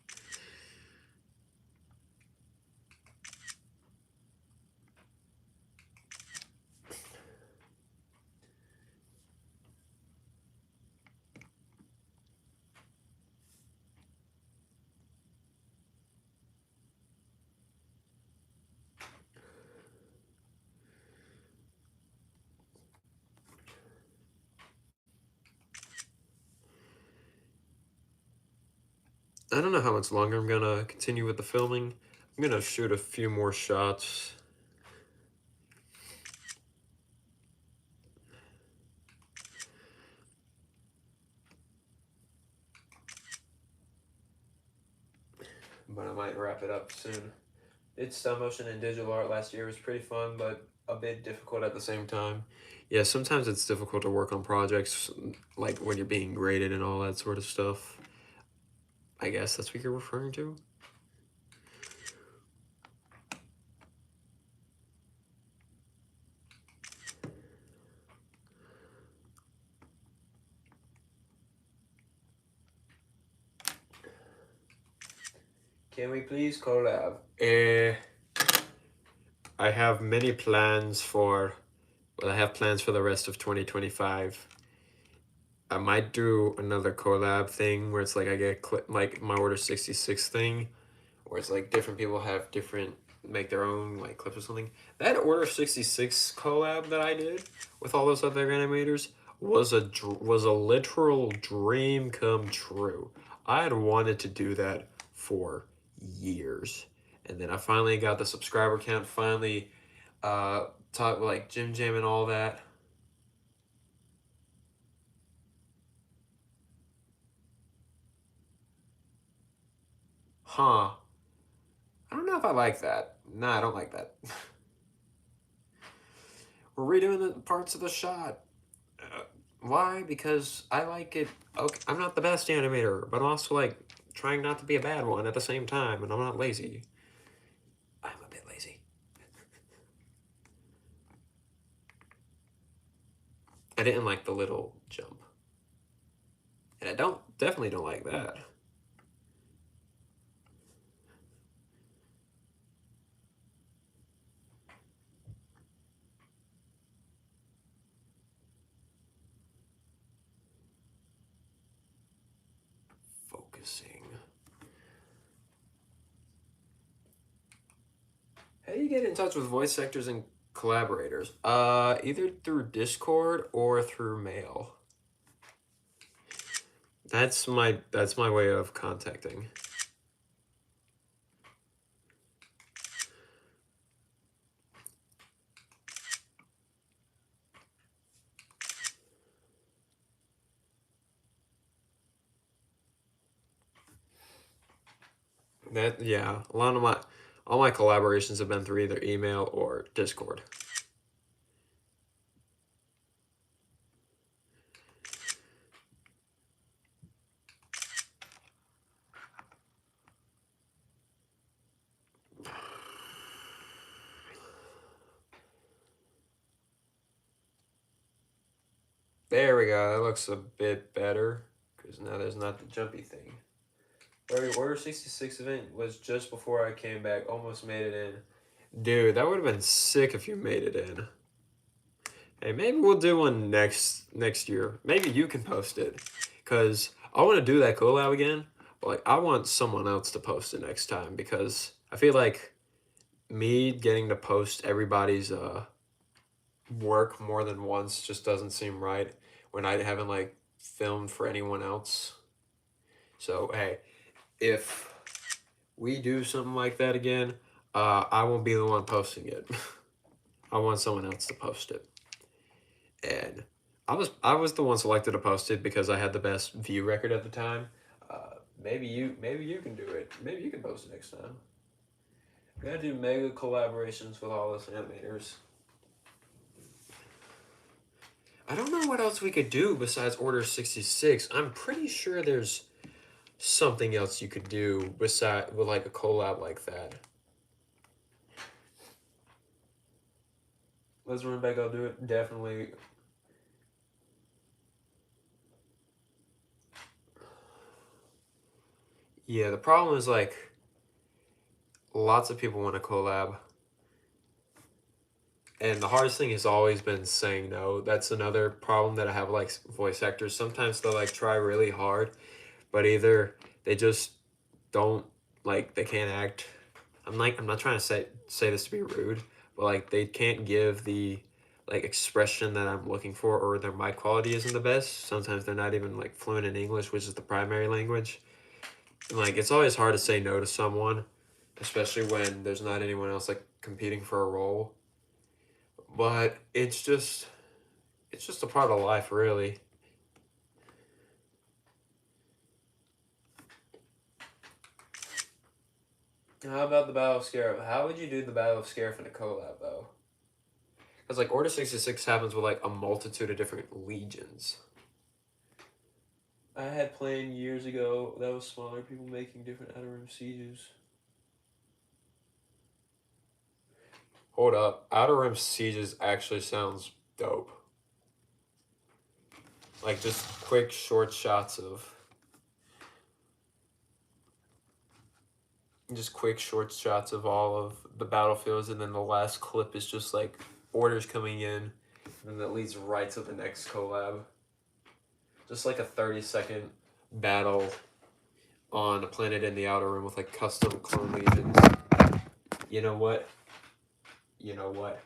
I don't know how much longer I'm gonna continue with the filming. I'm gonna shoot a few more shots. But I might wrap it up soon. Did stop motion and digital art last year. It was pretty fun, but a bit difficult at the same time. Yeah, sometimes it's difficult to work on projects, like when you're being graded and all that sort of stuff. I guess that's what you're referring to? Can we please collab? I have many plans I have plans for the rest of 2025. I might do another collab thing where it's like I get like my Order 66 thing, where it's like different people have make their own like clips or something. That Order 66 collab that I did with all those other animators was a literal dream come true. I had wanted to do that for years, and then I finally got the subscriber count. Finally, talk like Jim Jam and all that. Huh. I don't know if I like that. No, I don't like that. We're redoing the parts of the shot. Why? Because I like it. Okay, I'm not the best animator, but I'm also like trying not to be a bad one at the same time, and I'm not lazy. I'm a bit lazy. I didn't like the little jump. And I definitely don't like that. Focusing. How do you get in touch with voice actors and collaborators? Either through Discord or through mail. That's my way of contacting. Yeah, all my collaborations have been through either email or Discord. There we go. That looks a bit better because now there's not the jumpy thing. Order 66 event was just before I came back. Almost made it in. Dude, that would have been sick if you made it in. Hey, maybe we'll do one next year. Maybe you can post it, cause I want to do that collab again. But like, I want someone else to post it next time because I feel like me getting to post everybody's work more than once just doesn't seem right when I haven't like filmed for anyone else. So hey, if we do something like that again, I won't be the one posting it. I want someone else to post it. And I was the one selected to post it because I had the best view record at the time. Maybe you can do it. Maybe you can post it next time. We gotta do mega collaborations with all those animators. I don't know what else we could do besides Order 66. I'm pretty sure there's something else you could do with like a collab like that. Let's run back. I'll do it. Definitely. Yeah, the problem is like lots of people want to collab. And the hardest thing has always been saying no. That's another problem that I have like voice actors. Sometimes they'll like try really hard, but either they just don't like they can't act. I'm not trying to say this to be rude, but like they can't give the like expression that I'm looking for, or their mic quality isn't the best. Sometimes they're not even like fluent in English, which is the primary language. And like it's always hard to say no to someone, especially when there's not anyone else like competing for a role. But it's just a part of life, really. How about the Battle of Scarif? How would you do the Battle of Scarif in a collab, though? Because, like, Order 66 happens with, like, a multitude of different legions. I had planned years ago, that was smaller people making different Outer Rim sieges. Hold up. Outer Rim sieges actually sounds dope. Like, just quick, short shots of... Just quick, short shots of all of the battlefields, and then the last clip is just, like, orders coming in, and then that leads right to the next collab. Just like a 30-second battle on a planet in the Outer Rim with, like, custom clone legions. You know what? You know what?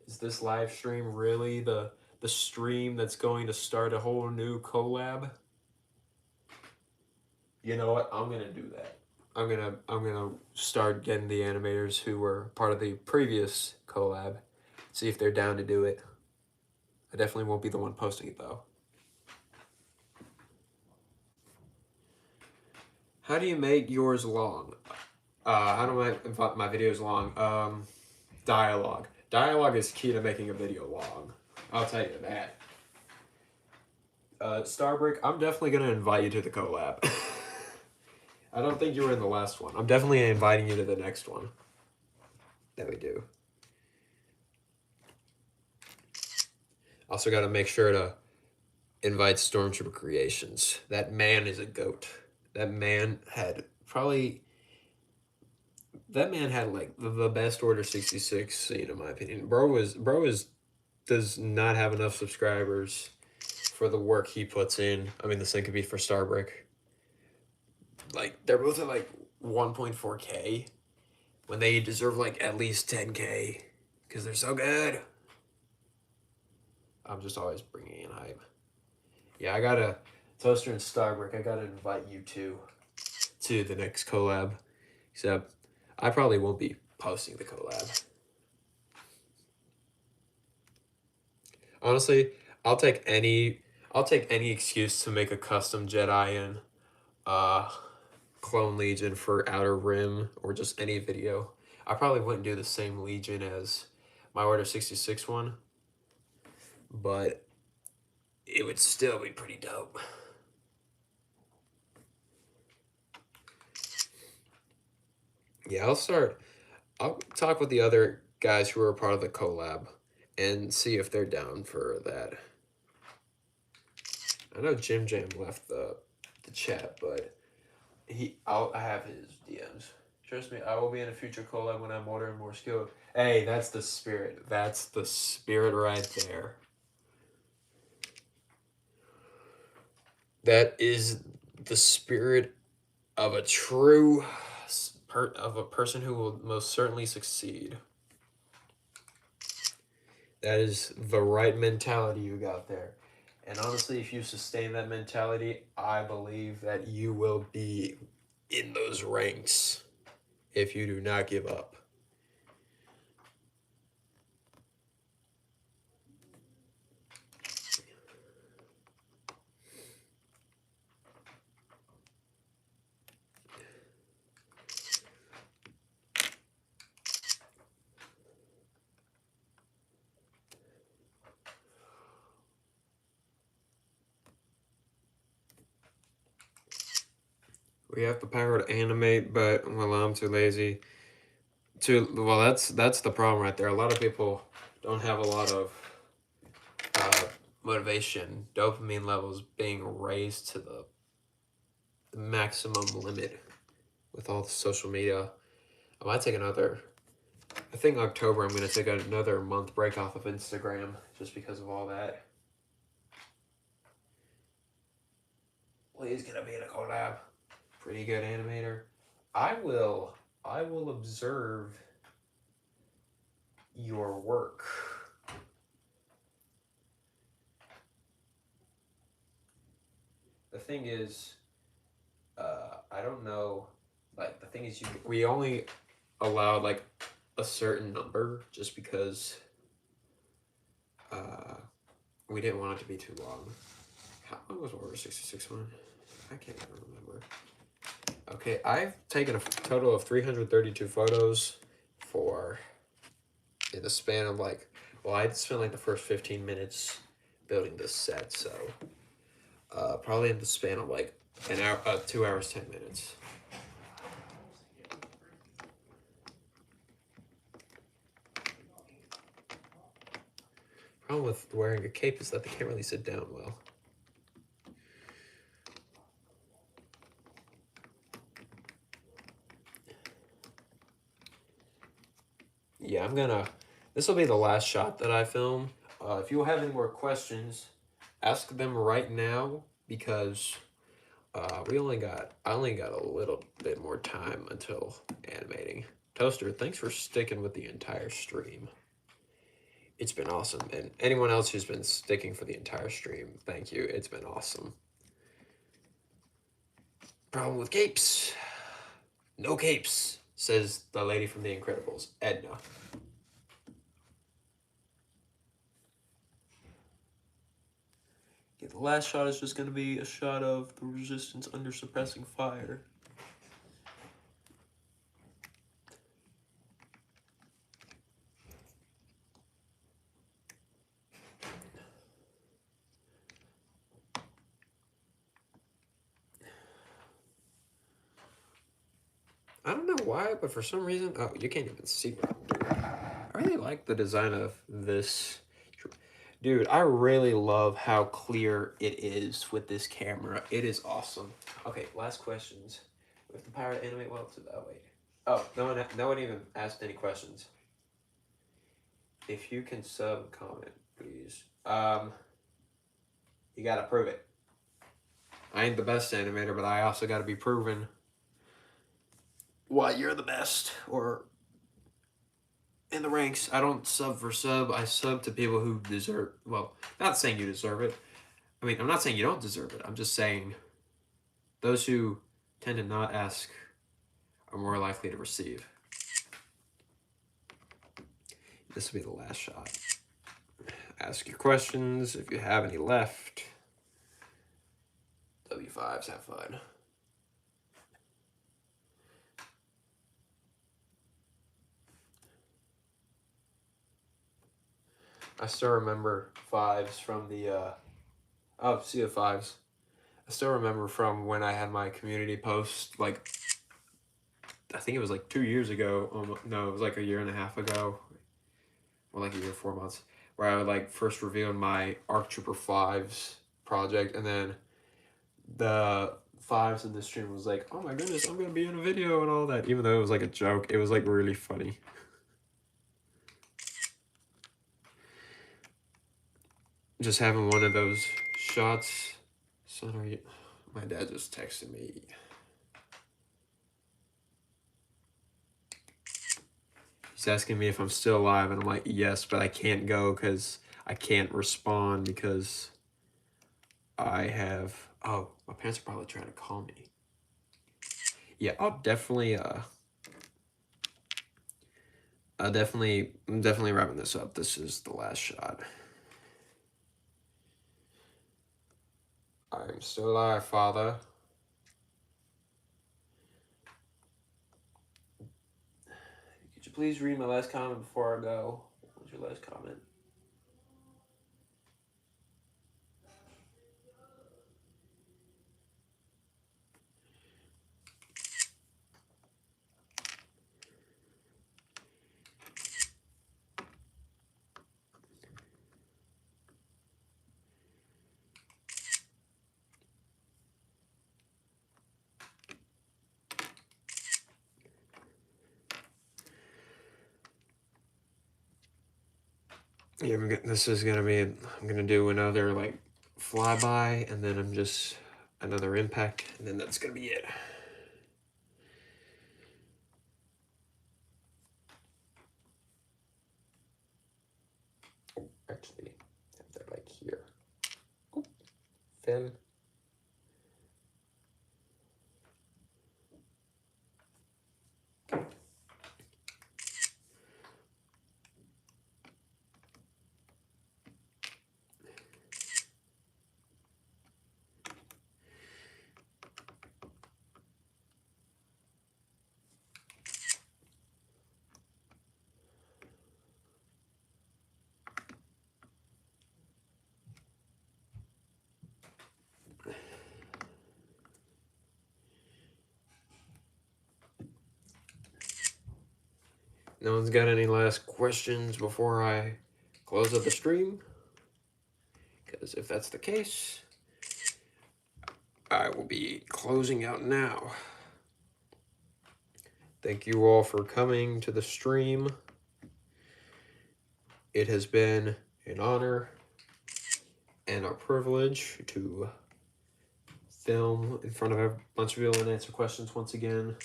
Is this live stream really the stream that's going to start a whole new collab? You know what? I'm gonna do that. I'm gonna start getting the animators who were part of the previous collab, see if they're down to do it. I definitely won't be the one posting it though. How do you make yours long? How do I make my videos long? Dialogue. Dialogue is key to making a video long. I'll tell you that. Starbreak, I'm definitely gonna invite you to the collab. I don't think you were in the last one. I'm definitely inviting you to the next one that we do. Also got to make sure to invite Stormtrooper Creations. That man is a goat. That man had probably that man had like the best Order 66 scene in my opinion. Bro is does not have enough subscribers for the work he puts in. I mean, the same could be for Starbrick. Like they're both at like 1.4K when they deserve like at least 10K because they're so good. I'm just always bringing in hype. Yeah, I gotta Toaster and Starbrick. I gotta invite you two to the next collab. Except I probably won't be posting the collab. Honestly, I'll take any I'll take any excuse to make a custom Jedi in uh Clone Legion for Outer Rim or just any video. I probably wouldn't do the same Legion as my Order 66 one, but it would still be pretty dope. Yeah, I'll talk with the other guys who are a part of the collab and see if they're down for that. I know Jim Jam left the chat, but I have his DMs. Trust me, I will be in a future collab when I'm older and more skilled. Hey, that's the spirit. That's the spirit right there. That is the spirit of a true of a person who will most certainly succeed. That is the right mentality you got there. And honestly, if you sustain that mentality, I believe that you will be in those ranks if you do not give up. We have the power to animate, but well, I'm too lazy to. Well, that's the problem right there. A lot of people don't have a lot of uh, motivation, dopamine levels being raised to the maximum limit with all the social media. I might take another. I think October I'm going to take another month break off of Instagram just because of all that. Please get a be in a collab. Pretty good animator. I will observe your work. The thing is, I don't know. Like the thing is, we only allowed like a certain number just because we didn't want it to be too long. How long was Order 66 one? I can't even remember. Okay, I've taken a total of 332 photos for in the span of like, well, I'd spent like the first 15 minutes building this set, so probably in the span of like an hour, 2 hours, 10 minutes. Problem with wearing a cape is that they can't really sit down well. Yeah, this will be the last shot that I film. If you have any more questions, ask them right now because I only got a little bit more time until animating. Toaster, thanks for sticking with the entire stream. It's been awesome. And anyone else who's been sticking for the entire stream, thank you. It's been awesome. Problem with capes. No capes, says the lady from The Incredibles, Edna. Yeah, the last shot is just going to be a shot of the resistance under suppressing fire. I don't know why, but for some reason, oh, you can't even see what I'm doing. I really like the design of this. Dude, I really love how clear it is with this camera. It is awesome. Okay, last questions. We have the power to animate well to that. Wait. Oh, no one even asked any questions. If you can sub comment, please. You gotta prove it. I ain't the best animator, but I also gotta be proven why you're the best, or in the ranks. I don't sub for sub. I sub to people who deserve. Well, not saying you deserve it. I mean, I'm not saying you don't deserve it. I'm just saying those who tend to not ask are more likely to receive. This will be the last shot. Ask your questions if you have any left. W5s, have fun. I still remember fives from the Sea of Fives. I still remember from when I had my community post, like, I think it was like 2 years ago. No, it was like a year and a half ago, or like a year, 4 months, where I would like first revealed my ARC Trooper 5s project, and then the fives in the stream was like, oh my goodness, I'm gonna be in a video and all that. Even though it was like a joke, it was like really funny. Just having one of those shots. Son, are you? My dad just texted me. He's asking me if I'm still alive, and I'm like, yes, but I can't go because I can't respond because I have. Oh, my parents are probably trying to call me. Yeah, I'm definitely I'm definitely wrapping this up. This is the last shot. I'm still alive, Father. Could you please read my last comment before I go? What was your last comment? Yeah, this is gonna be. I'm gonna do another like flyby, and then I'm just another impact, and then that's gonna be it. Oh, actually, have that like here. Oh, fin. No one's got any last questions before I close up the stream? Because if that's the case, I will be closing out now. Thank you all for coming to the stream. It has been an honor and a privilege to film in front of a bunch of people and answer questions once again.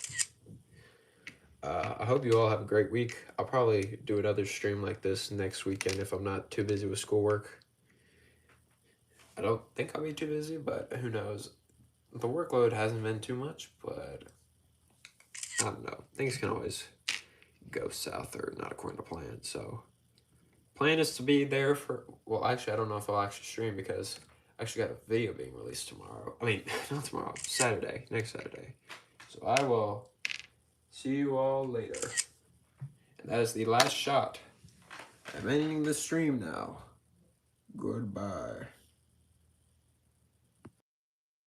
I hope you all have a great week. I'll probably do another stream like this next weekend if I'm not too busy with schoolwork. I don't think I'll be too busy, but who knows. The workload hasn't been too much, but I don't know. Things can always go south or not according to plan. So plan is to be there for, well, actually, I don't know if I'll actually stream because I actually got a video being released tomorrow. I mean, not tomorrow, Saturday, next Saturday. So I will see you all later. And that is the last shot. I'm ending the stream now. Goodbye.